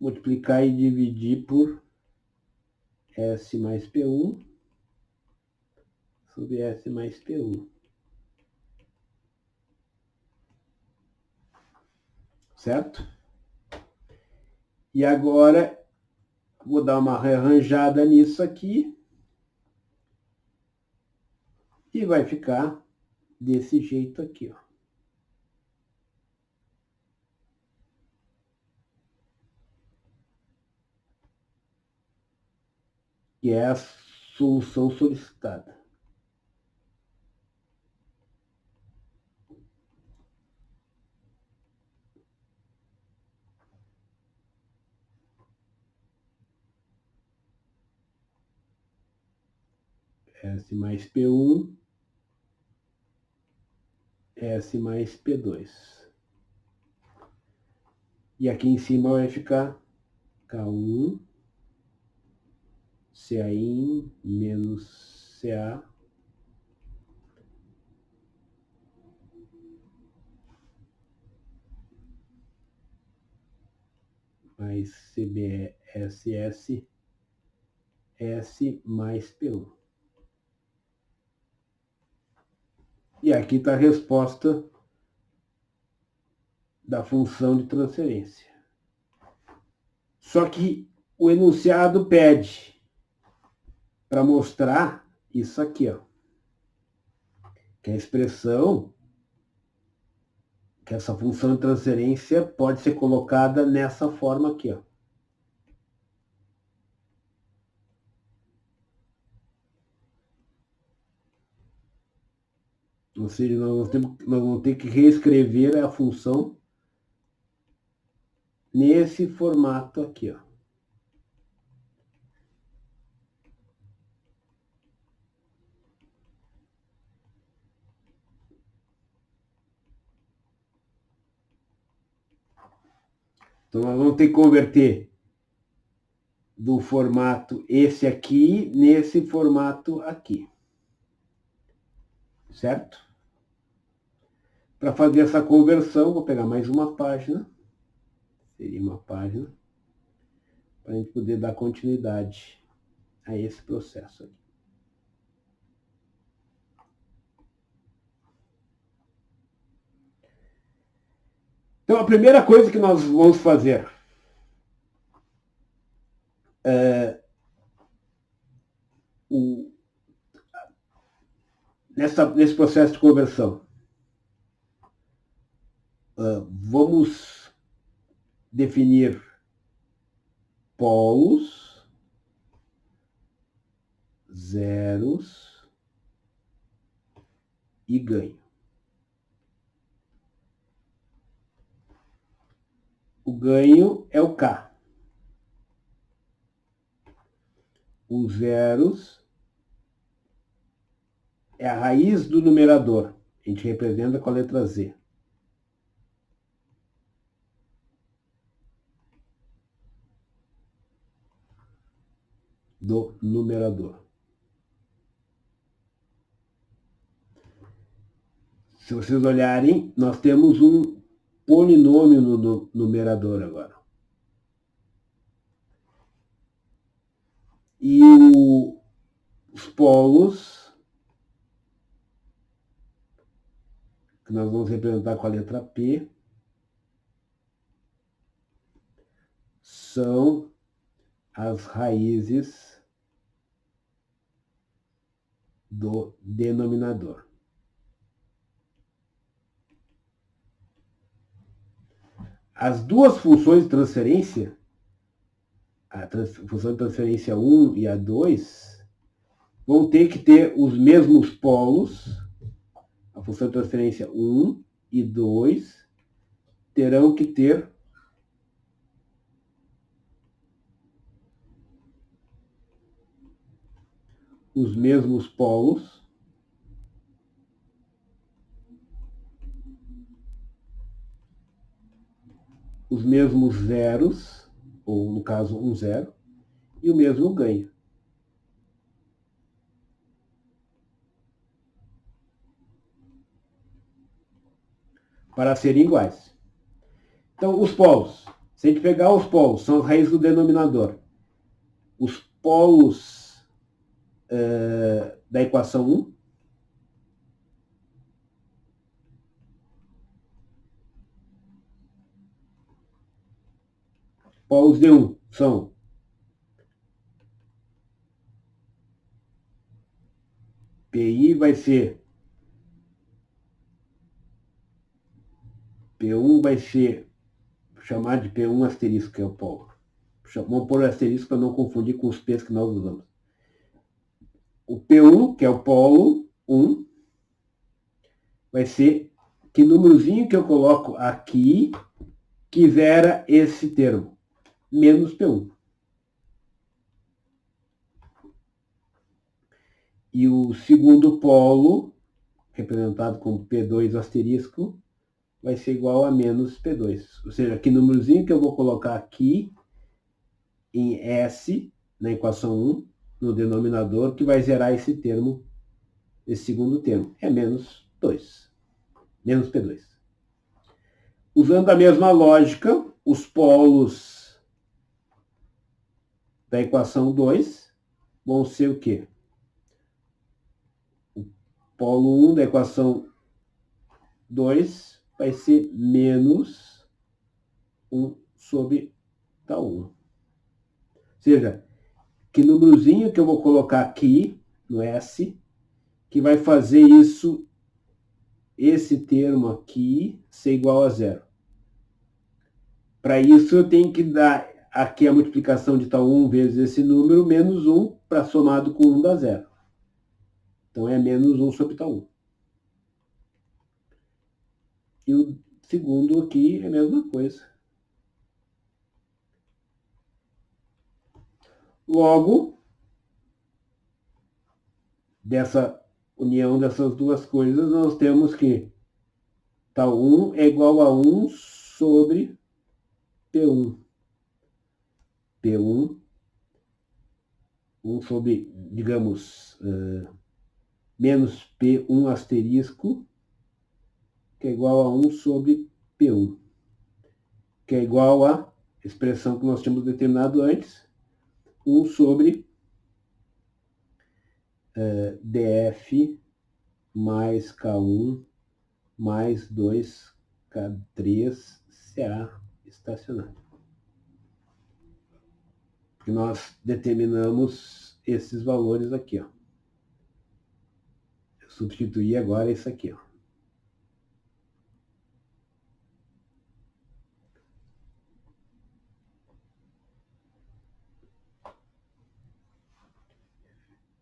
[SPEAKER 1] multiplicar e dividir por S mais P1 sobre S mais P1. Certo? E agora, vou dar uma rearranjada nisso aqui. E vai ficar desse jeito aqui, ó. Que é a solução solicitada. S mais P1, S mais P2. E aqui em cima vai ficar K1, CAin menos CA mais CBSS S mais P1. E aqui está a resposta da função de transferência. Só que o enunciado pede para mostrar isso aqui, ó, que a expressão, que essa função de transferência pode ser colocada nessa forma aqui, ó. Ou seja, nós vamos ter que reescrever a função nesse formato aqui, ó. Então, nós vamos ter que converter do formato esse aqui nesse formato aqui. Certo? Para fazer essa conversão, vou pegar mais uma página. Seria uma página. Para a gente poder dar continuidade a esse processo aqui. Então, a primeira coisa que nós vamos fazer nesse processo de conversão, vamos definir polos, zeros e ganho. O ganho é o K. Os zeros é a raiz do numerador. A gente representa com a letra Z. Do numerador. Se vocês olharem, nós temos um polinômio no numerador agora. E os polos, que nós vamos representar com a letra P, são as raízes do denominador. As duas funções de transferência, a função de transferência 1 e a 2, vão ter que ter os mesmos polos. A função de transferência 1 e 2 terão que ter os mesmos polos, os mesmos zeros, ou no caso um zero, e o mesmo ganho. Para serem iguais. Então, os polos. Se a gente pegar os polos, são as raízes do denominador. Os polos da equação 1, polos de 1 são PI vai ser P1 vai ser chamar de P1 asterisco, que é o polo. Vamos pôr o asterisco para não confundir com os P's que nós usamos. o P1, que é o polo 1, vai ser que númerozinho que eu coloco aqui que gera esse termo, menos P1. E o segundo polo, representado como P2 asterisco, vai ser igual a menos P2. Ou seja, que númerozinho que eu vou colocar aqui em S, na equação 1, no denominador, que vai gerar esse termo, esse segundo termo, é menos 2, menos P2. Usando a mesma lógica, os polos da equação 2 vão ser o quê? O polo 1 da equação 2 vai ser menos 1 sobre tal 1. Ou seja, que númerozinho que eu vou colocar aqui no S, que vai fazer isso, esse termo aqui, ser igual a zero. Para isso, eu tenho que dar aqui a multiplicação de tal 1 vezes esse número, menos 1, para somado com 1 dá zero. Então, é menos 1 sobre tal 1. E o segundo aqui é a mesma coisa. Logo, dessa união dessas duas coisas, nós temos que tal 1 é igual a 1 sobre P1. P1, 1 sobre, digamos, menos P1 asterisco, que é igual a 1 sobre P1, que é igual à expressão que nós tínhamos determinado antes, 1 sobre df mais K1 mais 2K3 CA estacionário. Porque nós determinamos esses valores aqui, ó. Eu substituí agora isso aqui, ó.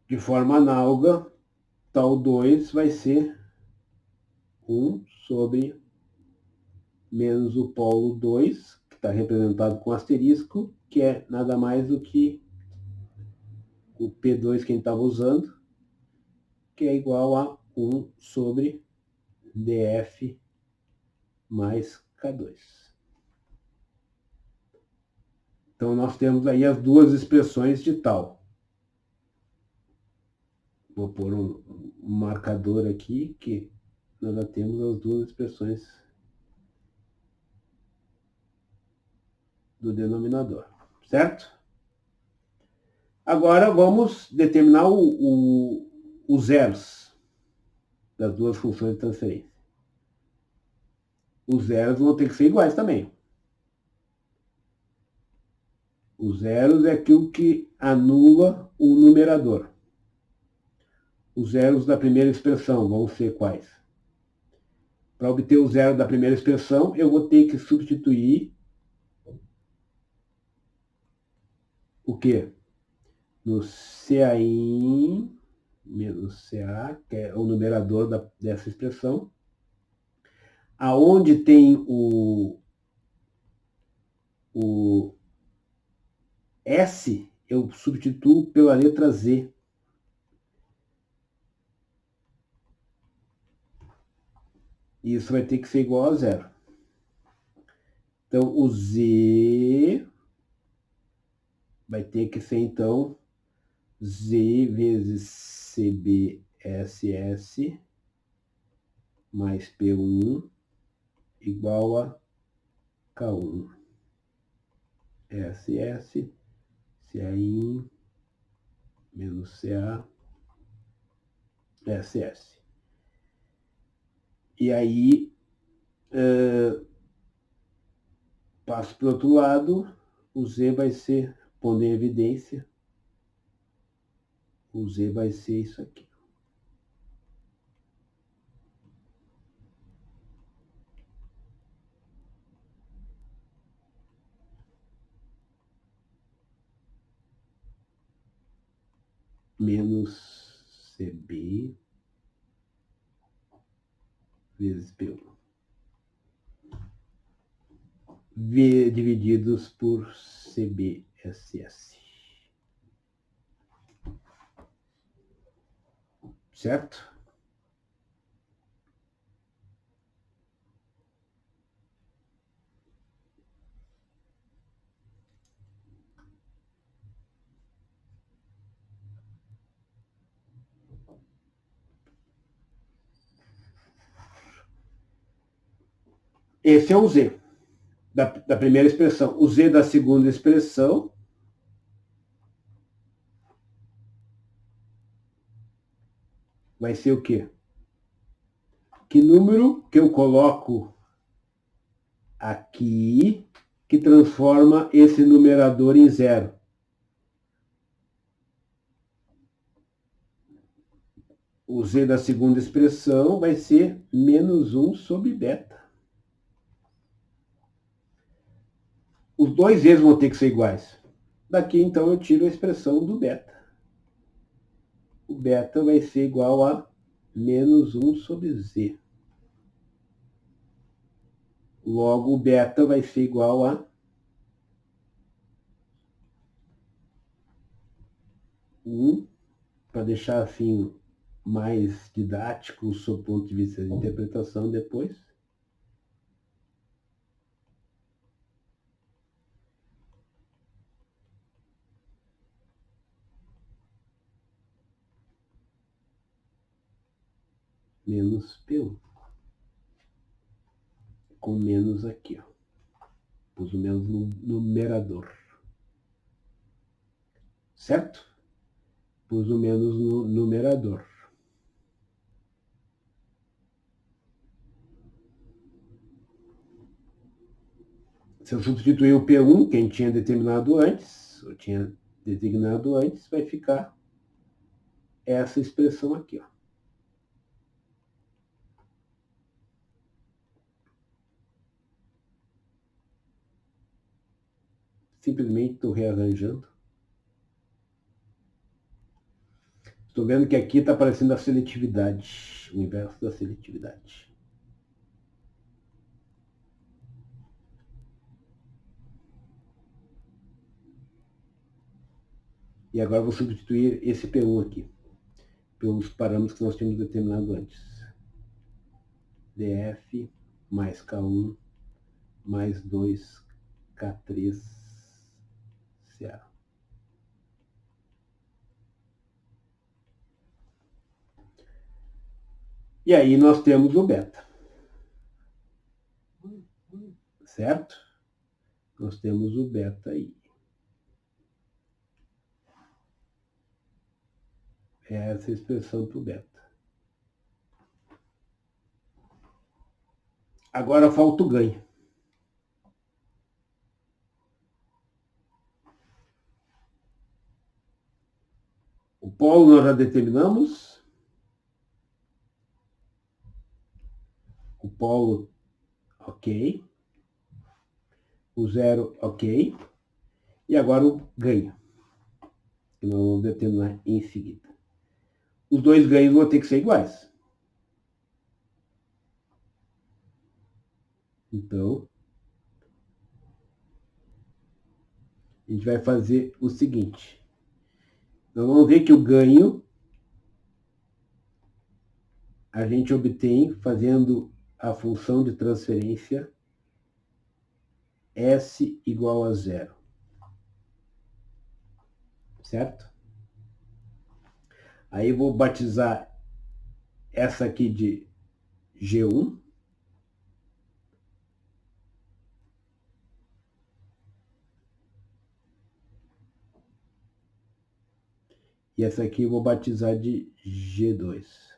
[SPEAKER 1] De forma análoga, tal 2 vai ser 1 sobre menos o polo 2, que está representado com asterisco, que é nada mais do que o P2 que a gente estava usando, que é igual a 1 sobre df mais K2. Então, nós temos aí as duas expressões de tal. Vou pôr um marcador aqui, que nós já temos as duas expressões do denominador, certo? Agora vamos determinar os zeros das duas funções de transferência. Os zeros vão ter que ser iguais também. Os zeros é aquilo que anula o numerador. Os zeros da primeira expressão vão ser quais? Para obter o zero da primeira expressão, eu vou ter que substituir o quê? No CAin menos CA, que é o numerador dessa expressão, aonde tem o S, eu substituo pela letra Z. E isso vai ter que ser igual a zero. Então, o Z vai ter que ser, então, Z vezes CBSS mais P1 igual a K1. SS, CAin, menos CA, SS. E aí, passo para o outro lado, o Z vai ser, pondo em evidência, o Z vai ser isso aqui. Menos CB vezes P1. Divididos por CBSS. Certo? Esse é o Z da primeira expressão. O Z da segunda expressão vai ser o quê? Que número que eu coloco aqui que transforma esse numerador em zero? O Z da segunda expressão vai ser menos 1 sobre beta. Os dois Z's vão ter que ser iguais. Daqui, então, eu tiro a expressão do beta. O beta vai ser igual a menos 1 sobre Z. Logo, o beta vai ser igual a 1, para deixar assim mais didático sob o ponto de vista de interpretação depois. Menos P1. Com menos aqui, ó. Pus o menos no numerador. Certo? Pus o menos no numerador. Se eu substituir o P1, quem tinha determinado antes, ou tinha designado antes, vai ficar essa expressão aqui, ó. Simplesmente estou rearranjando. Estou vendo que aqui está aparecendo a seletividade, o inverso da seletividade. E agora vou substituir esse P1 aqui, pelos parâmetros que nós tínhamos determinado antes. DF mais K1 mais 2K3 CA. E aí nós temos o beta. Certo? Nós temos o beta aí. É essa a expressão para o beta. Agora falta o ganho. O polo nós já determinamos. O polo, ok. O zero, ok. E agora o ganho, que nós vamos determinar em seguida. Os dois ganhos vão ter que ser iguais. Então, a gente vai fazer o seguinte. Nós vamos ver que o ganho a gente obtém fazendo a função de transferência S igual a zero. Certo? Aí vou batizar essa aqui de G1. E essa aqui eu vou batizar de G2.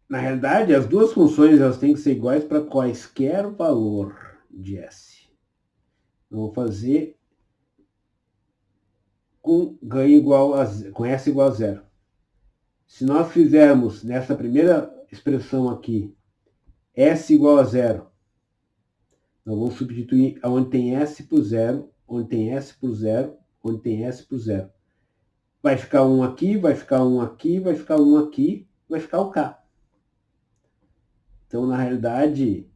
[SPEAKER 1] Na realidade, as duas funções elas têm que ser iguais para quaisquer valor de S. Eu vou fazer com ganho igual a, com S igual a zero. Se nós fizermos nessa primeira expressão aqui S igual a zero. Então, vamos substituir onde tem S por zero, onde tem S por zero, onde tem S por zero. Vai ficar um aqui, vai ficar um aqui, vai ficar um aqui, vai ficar o K. Então, na realidade,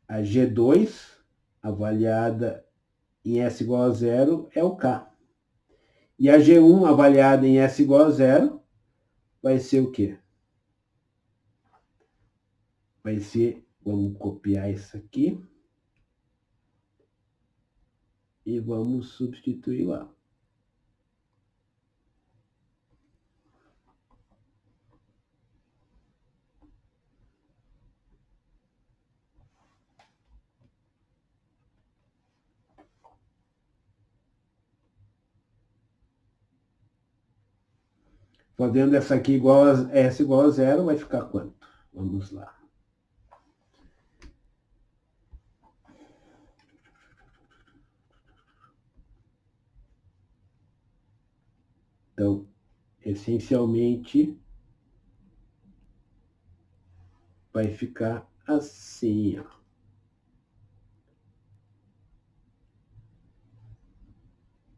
[SPEAKER 1] a G2, avaliada em S igual a zero, é o K. E a G1, avaliada em S igual a zero, vai ser o quê? Vai ser, vamos copiar isso aqui, e vamos substituir lá. Fazendo essa aqui igual a S igual a zero, vai ficar quanto? Vamos lá. Então, essencialmente, vai ficar assim, ó.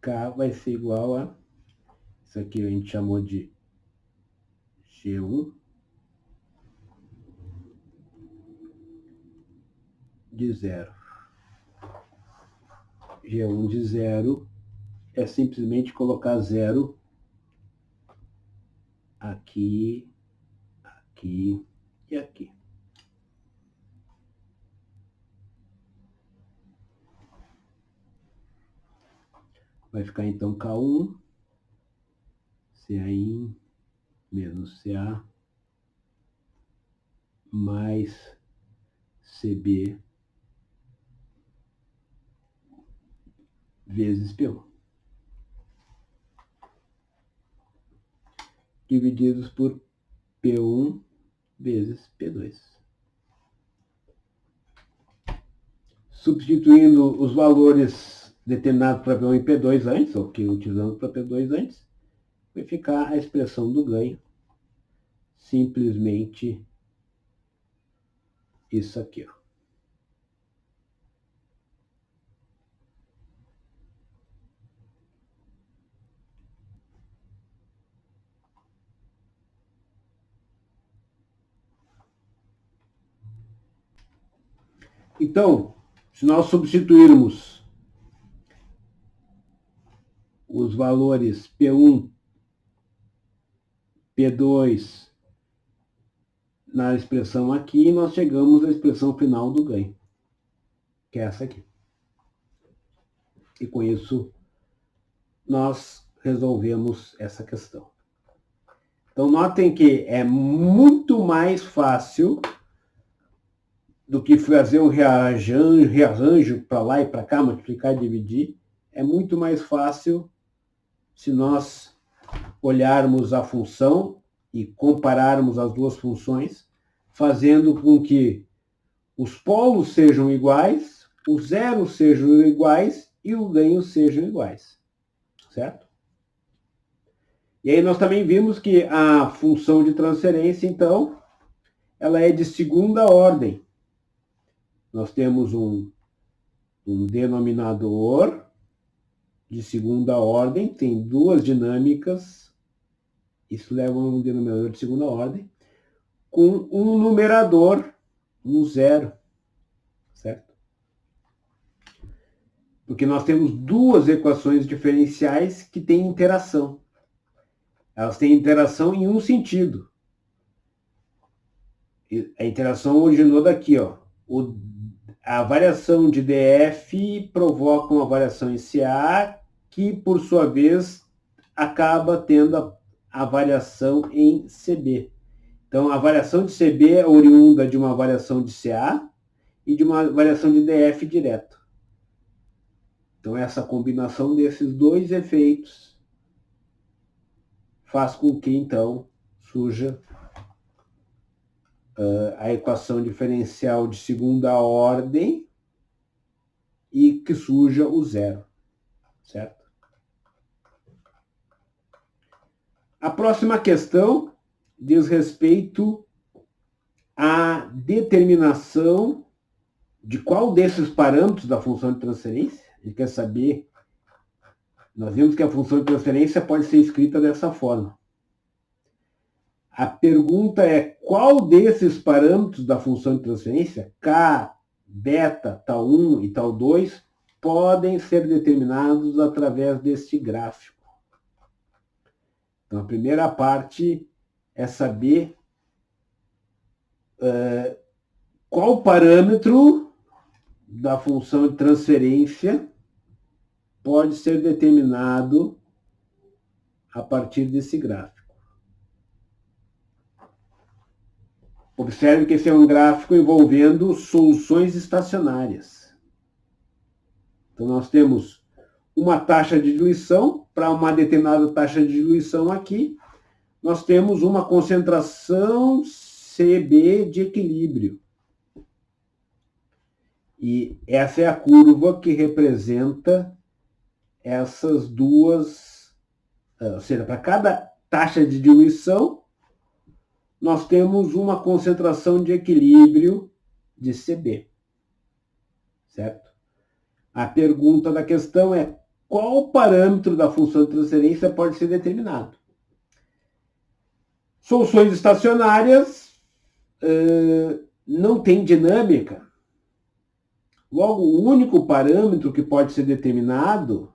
[SPEAKER 1] K vai ser igual a... Isso aqui a gente chamou de G1 de zero. G1 de zero é simplesmente colocar zero aqui, aqui e aqui. Vai ficar então K1, CA1 menos CA mais CB vezes P1. Divididos por P1 vezes P2. Substituindo os valores determinados para P1 e P2 antes, ou que utilizamos para P2 antes, vai ficar a expressão do ganho, simplesmente isso aqui, ó. Então, se nós substituirmos os valores P1, P2 na expressão aqui, nós chegamos à expressão final do ganho, que é essa aqui. E com isso, nós resolvemos essa questão. Então, notem que é muito mais fácil do que fazer um rearranjo para lá e para cá, multiplicar e dividir. É muito mais fácil se nós olharmos a função e compararmos as duas funções, fazendo com que os polos sejam iguais, os zeros sejam iguais e o ganho sejam iguais. Certo? E aí nós também vimos que a função de transferência, então, ela é de segunda ordem. Nós temos um denominador de segunda ordem, tem duas dinâmicas, isso leva a um denominador de segunda ordem, com um numerador, um zero, certo? Porque nós temos duas equações diferenciais que têm interação. Elas têm interação em um sentido. A interação originou daqui, ó. A variação de DF provoca uma variação em CA, que, por sua vez, acaba tendo a variação em CB. Então, a variação de CB é oriunda de uma variação de CA e de uma variação de DF direto. Então, essa combinação desses dois efeitos faz com que, então, surja a equação diferencial de segunda ordem e que surja o zero, certo? A próxima questão diz respeito à determinação de qual desses parâmetros da função de transferência. Ele quer saber. Nós vimos que a função de transferência pode ser escrita dessa forma. A pergunta é qual desses parâmetros da função de transferência, k, beta, tal 1 e tal 2, podem ser determinados através deste gráfico. Então, a primeira parte é saber qual parâmetro da função de transferência pode ser determinado a partir desse gráfico. Observe que esse é um gráfico envolvendo soluções estacionárias. Então, nós temos uma taxa de diluição. Para uma determinada taxa de diluição aqui, nós temos uma concentração CB de equilíbrio. E essa é a curva que representa essas duas... Ou seja, para cada taxa de diluição, nós temos uma concentração de equilíbrio de CB. Certo? A pergunta da questão é qual parâmetro da função de transferência pode ser determinado? Soluções estacionárias não têm dinâmica. Logo, o único parâmetro que pode ser determinado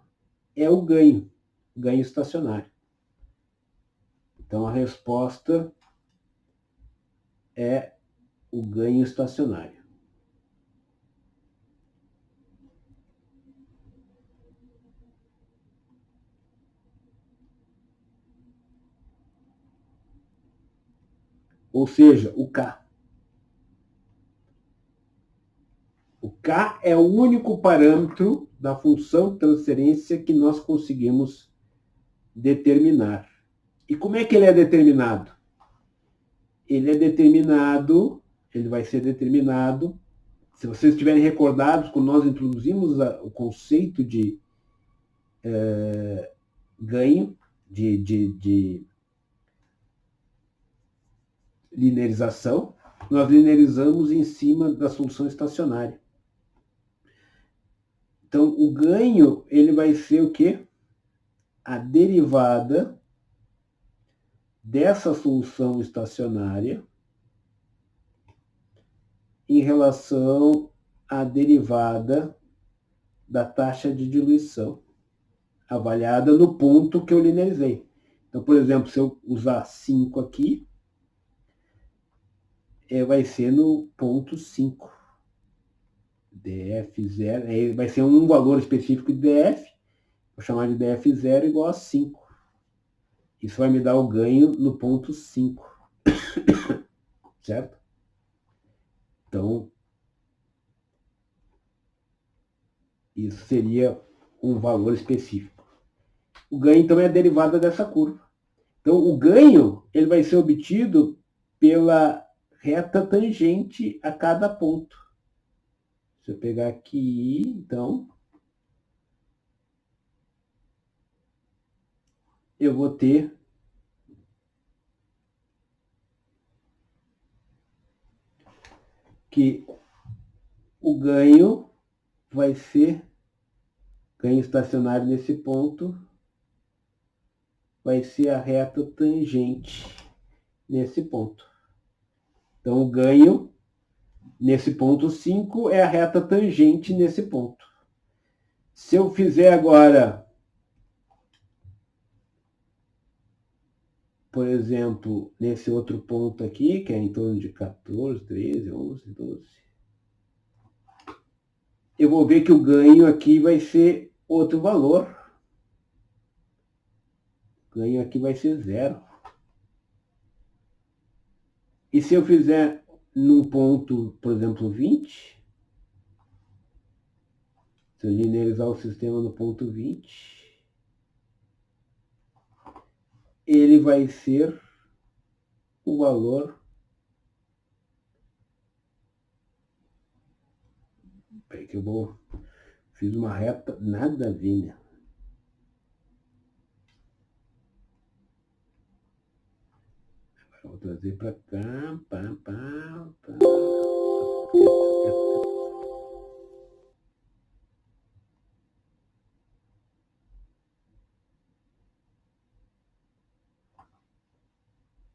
[SPEAKER 1] é o ganho estacionário. Então, a resposta é o ganho estacionário. Ou seja, o K. O K é o único parâmetro da função de transferência que nós conseguimos determinar. E como é que ele é determinado? Ele vai ser determinado, se vocês estiverem recordados, quando nós introduzimos o conceito de ganho, de linearização, nós linearizamos em cima da solução estacionária. Então, o ganho, ele vai ser o quê? A derivada dessa solução estacionária em relação à derivada da taxa de diluição, avaliada no ponto que eu linearizei. Então, por exemplo, se eu usar 5 aqui, vai ser no ponto 5. DF0, vai ser um valor específico de DF, vou chamar de DF0 igual a 5. Isso vai me dar o ganho no ponto 5. Certo? Então, isso seria um valor específico. O ganho, então, é a derivada dessa curva. Então, o ganho ele vai ser obtido pela reta tangente a cada ponto. Se eu pegar aqui, então, eu vou ter que o ganho vai ser ganho estacionário nesse ponto, vai ser a reta tangente nesse ponto. Então, o ganho nesse ponto 5 é a reta tangente nesse ponto. Se eu fizer agora, por exemplo, nesse outro ponto aqui, que é em torno de 14, 13, 11, 12, eu vou ver que o ganho aqui vai ser outro valor. O ganho aqui vai ser 0. E se eu fizer num ponto, por exemplo, 20, se eu linearizar o sistema no ponto 20, ele vai ser o valor... Peraí que eu fiz uma reta, nada a ver, né? Vou trazer para cá. Pá, pá, pá.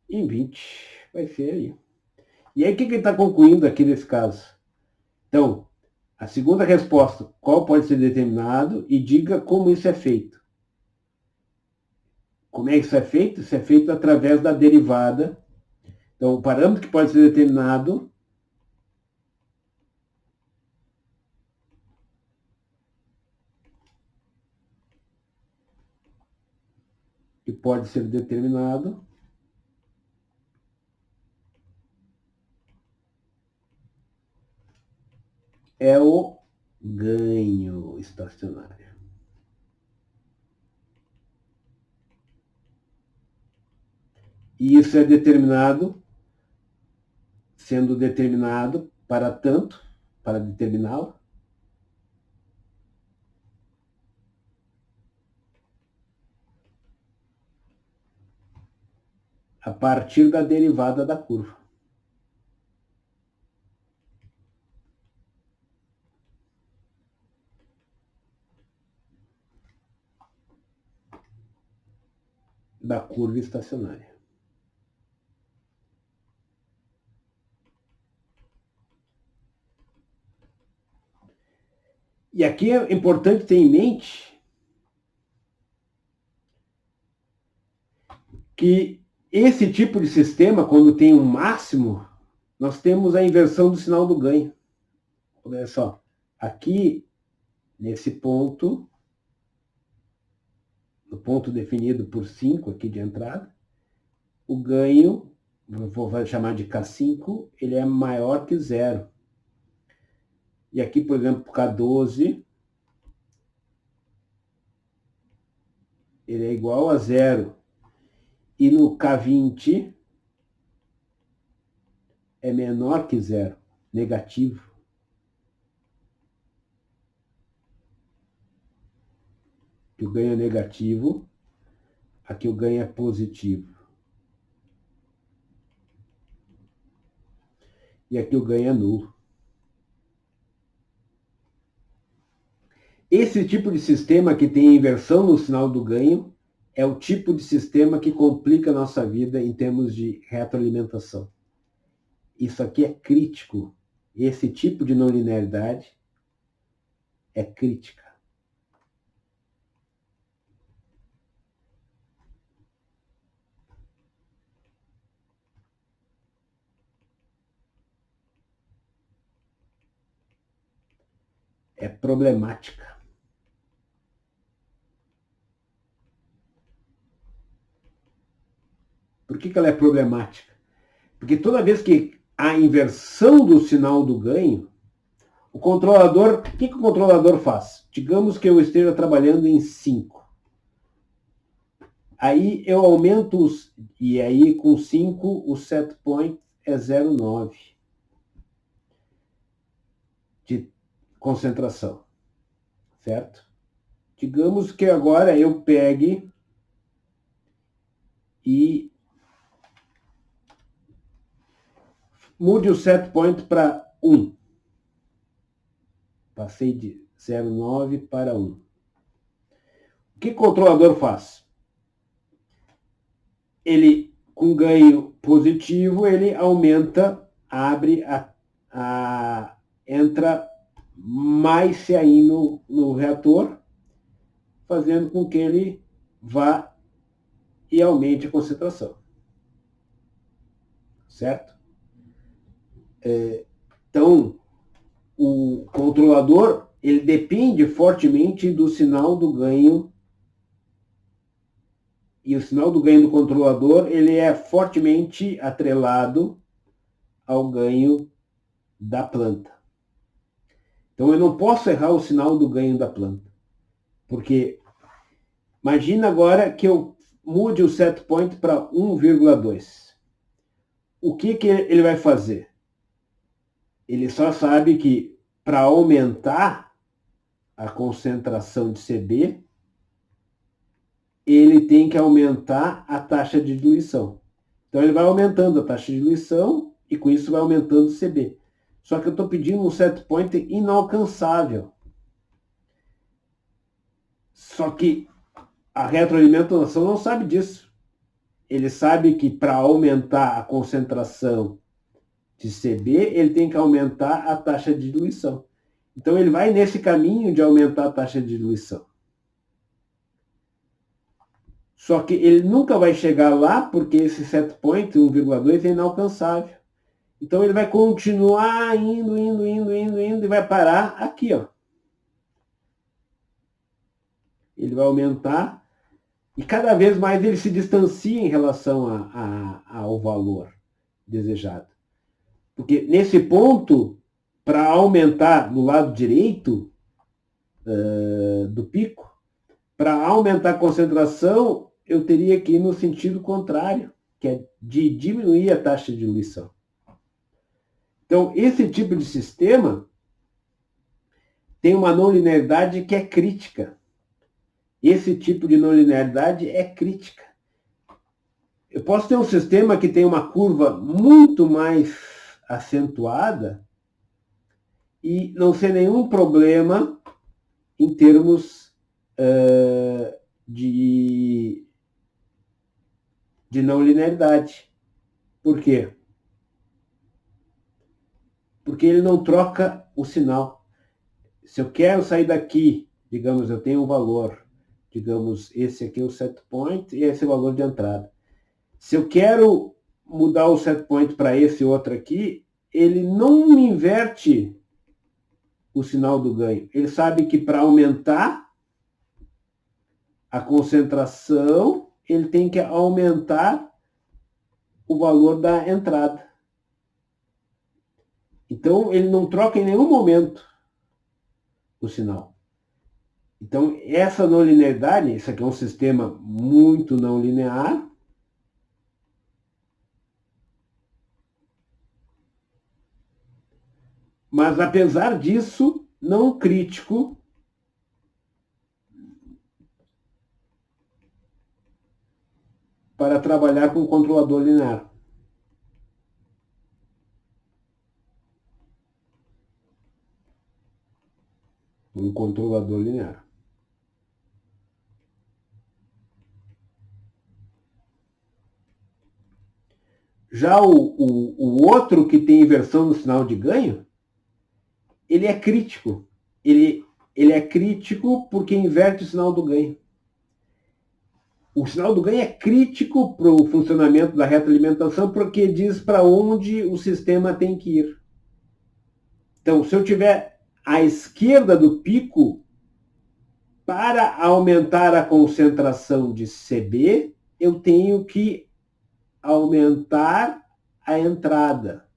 [SPEAKER 1] Em 20. Vai ser aí. E aí, o que ele está concluindo aqui nesse caso? Então, a segunda resposta, qual pode ser determinado, e diga como isso é feito. Como é que isso é feito? Isso é feito através da derivada. Então, o parâmetro que pode ser determinado é o ganho estacionário. E isso é determinado, sendo determinado para tanto, para determiná-lo, a partir da derivada da curva. Da curva estacionária. E aqui é importante ter em mente que esse tipo de sistema, quando tem um máximo, nós temos a inversão do sinal do ganho. Olha só, aqui, nesse ponto, no ponto definido por 5 aqui de entrada, o ganho, vou chamar de K5, ele é maior que zero. E aqui, por exemplo, K12, ele é igual a zero. E no K20 é menor que zero, negativo. Aqui o ganho é negativo, aqui o ganho é positivo. E aqui o ganho é nulo. Esse tipo de sistema que tem inversão no sinal do ganho é o tipo de sistema que complica a nossa vida em termos de retroalimentação. Isso aqui é crítico. Esse tipo de não linearidade é crítica. É problemática. Por que ela é problemática? Porque toda vez que há inversão do sinal do ganho, o controlador, o que o controlador faz? Digamos que eu esteja trabalhando em 5. Aí eu aumento, e aí com 5 o set point é 0,9 de concentração, certo? Digamos que agora eu pegue e mude o set point para 1. Passei de 0,9 para 1. O que o controlador faz? Ele, com ganho positivo, ele aumenta, abre, entra mais CAI no reator, fazendo com que ele vá e aumente a concentração. Certo? Então, o controlador, ele depende fortemente do sinal do ganho, e o sinal do ganho do controlador, ele é fortemente atrelado ao ganho da planta. Então, eu não posso errar o sinal do ganho da planta, porque imagina agora que eu mude o set point para 1,2. O que ele vai fazer? Ele só sabe que para aumentar a concentração de CB, ele tem que aumentar a taxa de diluição. Então ele vai aumentando a taxa de diluição e com isso vai aumentando o CB. Só que eu estou pedindo um set point inalcançável. Só que a retroalimentação não sabe disso. Ele sabe que para aumentar a concentração de CB, ele tem que aumentar a taxa de diluição. Então ele vai nesse caminho de aumentar a taxa de diluição. Só que ele nunca vai chegar lá porque esse set point, 1,2, é inalcançável. Então ele vai continuar indo e vai parar aqui, ó. Ele vai aumentar e cada vez mais ele se distancia em relação ao valor desejado. Porque nesse ponto, para aumentar no lado direito do pico, para aumentar a concentração, eu teria que ir no sentido contrário, que é de diminuir a taxa de diluição. Então, esse tipo de sistema tem uma não linearidade que é crítica. Esse tipo de não linearidade é crítica. Eu posso ter um sistema que tem uma curva muito mais acentuada e não ser nenhum problema em termos de não linearidade. Por quê? Porque ele não troca o sinal. Se eu quero sair daqui, digamos, eu tenho um valor, digamos, esse aqui é o set point e esse é o valor de entrada. Se eu quero mudar o set point para esse outro aqui, ele não me inverte o sinal do ganho. Ele sabe que para aumentar a concentração, ele tem que aumentar o valor da entrada. Então, ele não troca em nenhum momento o sinal. Então, essa não linearidade, isso aqui é um sistema muito não linear, mas, apesar disso, não crítico para trabalhar com controlador linear. Um controlador linear. Já o outro que tem inversão no sinal de ganho, ele é crítico. Ele é crítico porque inverte o sinal do ganho. O sinal do ganho é crítico para o funcionamento da retroalimentação porque diz para onde o sistema tem que ir. Então, se eu tiver à esquerda do pico, para aumentar a concentração de CB, eu tenho que aumentar a entrada,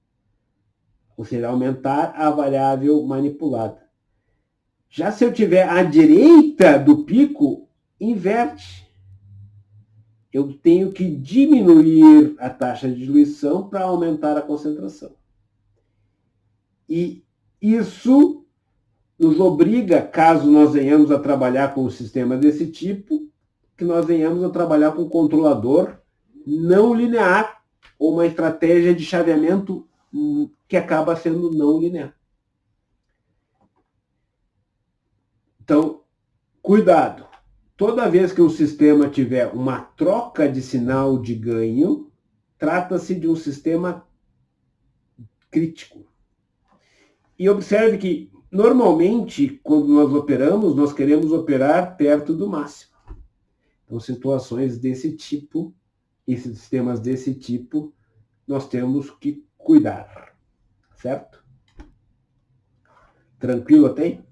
[SPEAKER 1] ou seja, aumentar a variável manipulada. Já se eu tiver à direita do pico, inverte. Eu tenho que diminuir a taxa de diluição para aumentar a concentração. E isso nos obriga, caso nós venhamos a trabalhar com um sistema desse tipo, que nós venhamos a trabalhar com um controlador não linear, ou uma estratégia de chaveamento que acaba sendo não linear. Então, cuidado. Toda vez que um sistema tiver uma troca de sinal de ganho, trata-se de um sistema crítico. E observe que, normalmente, quando nós operamos, nós queremos operar perto do máximo. Então, situações desse tipo, e sistemas desse tipo, nós temos que cuidar. Certo? Tranquilo até aí?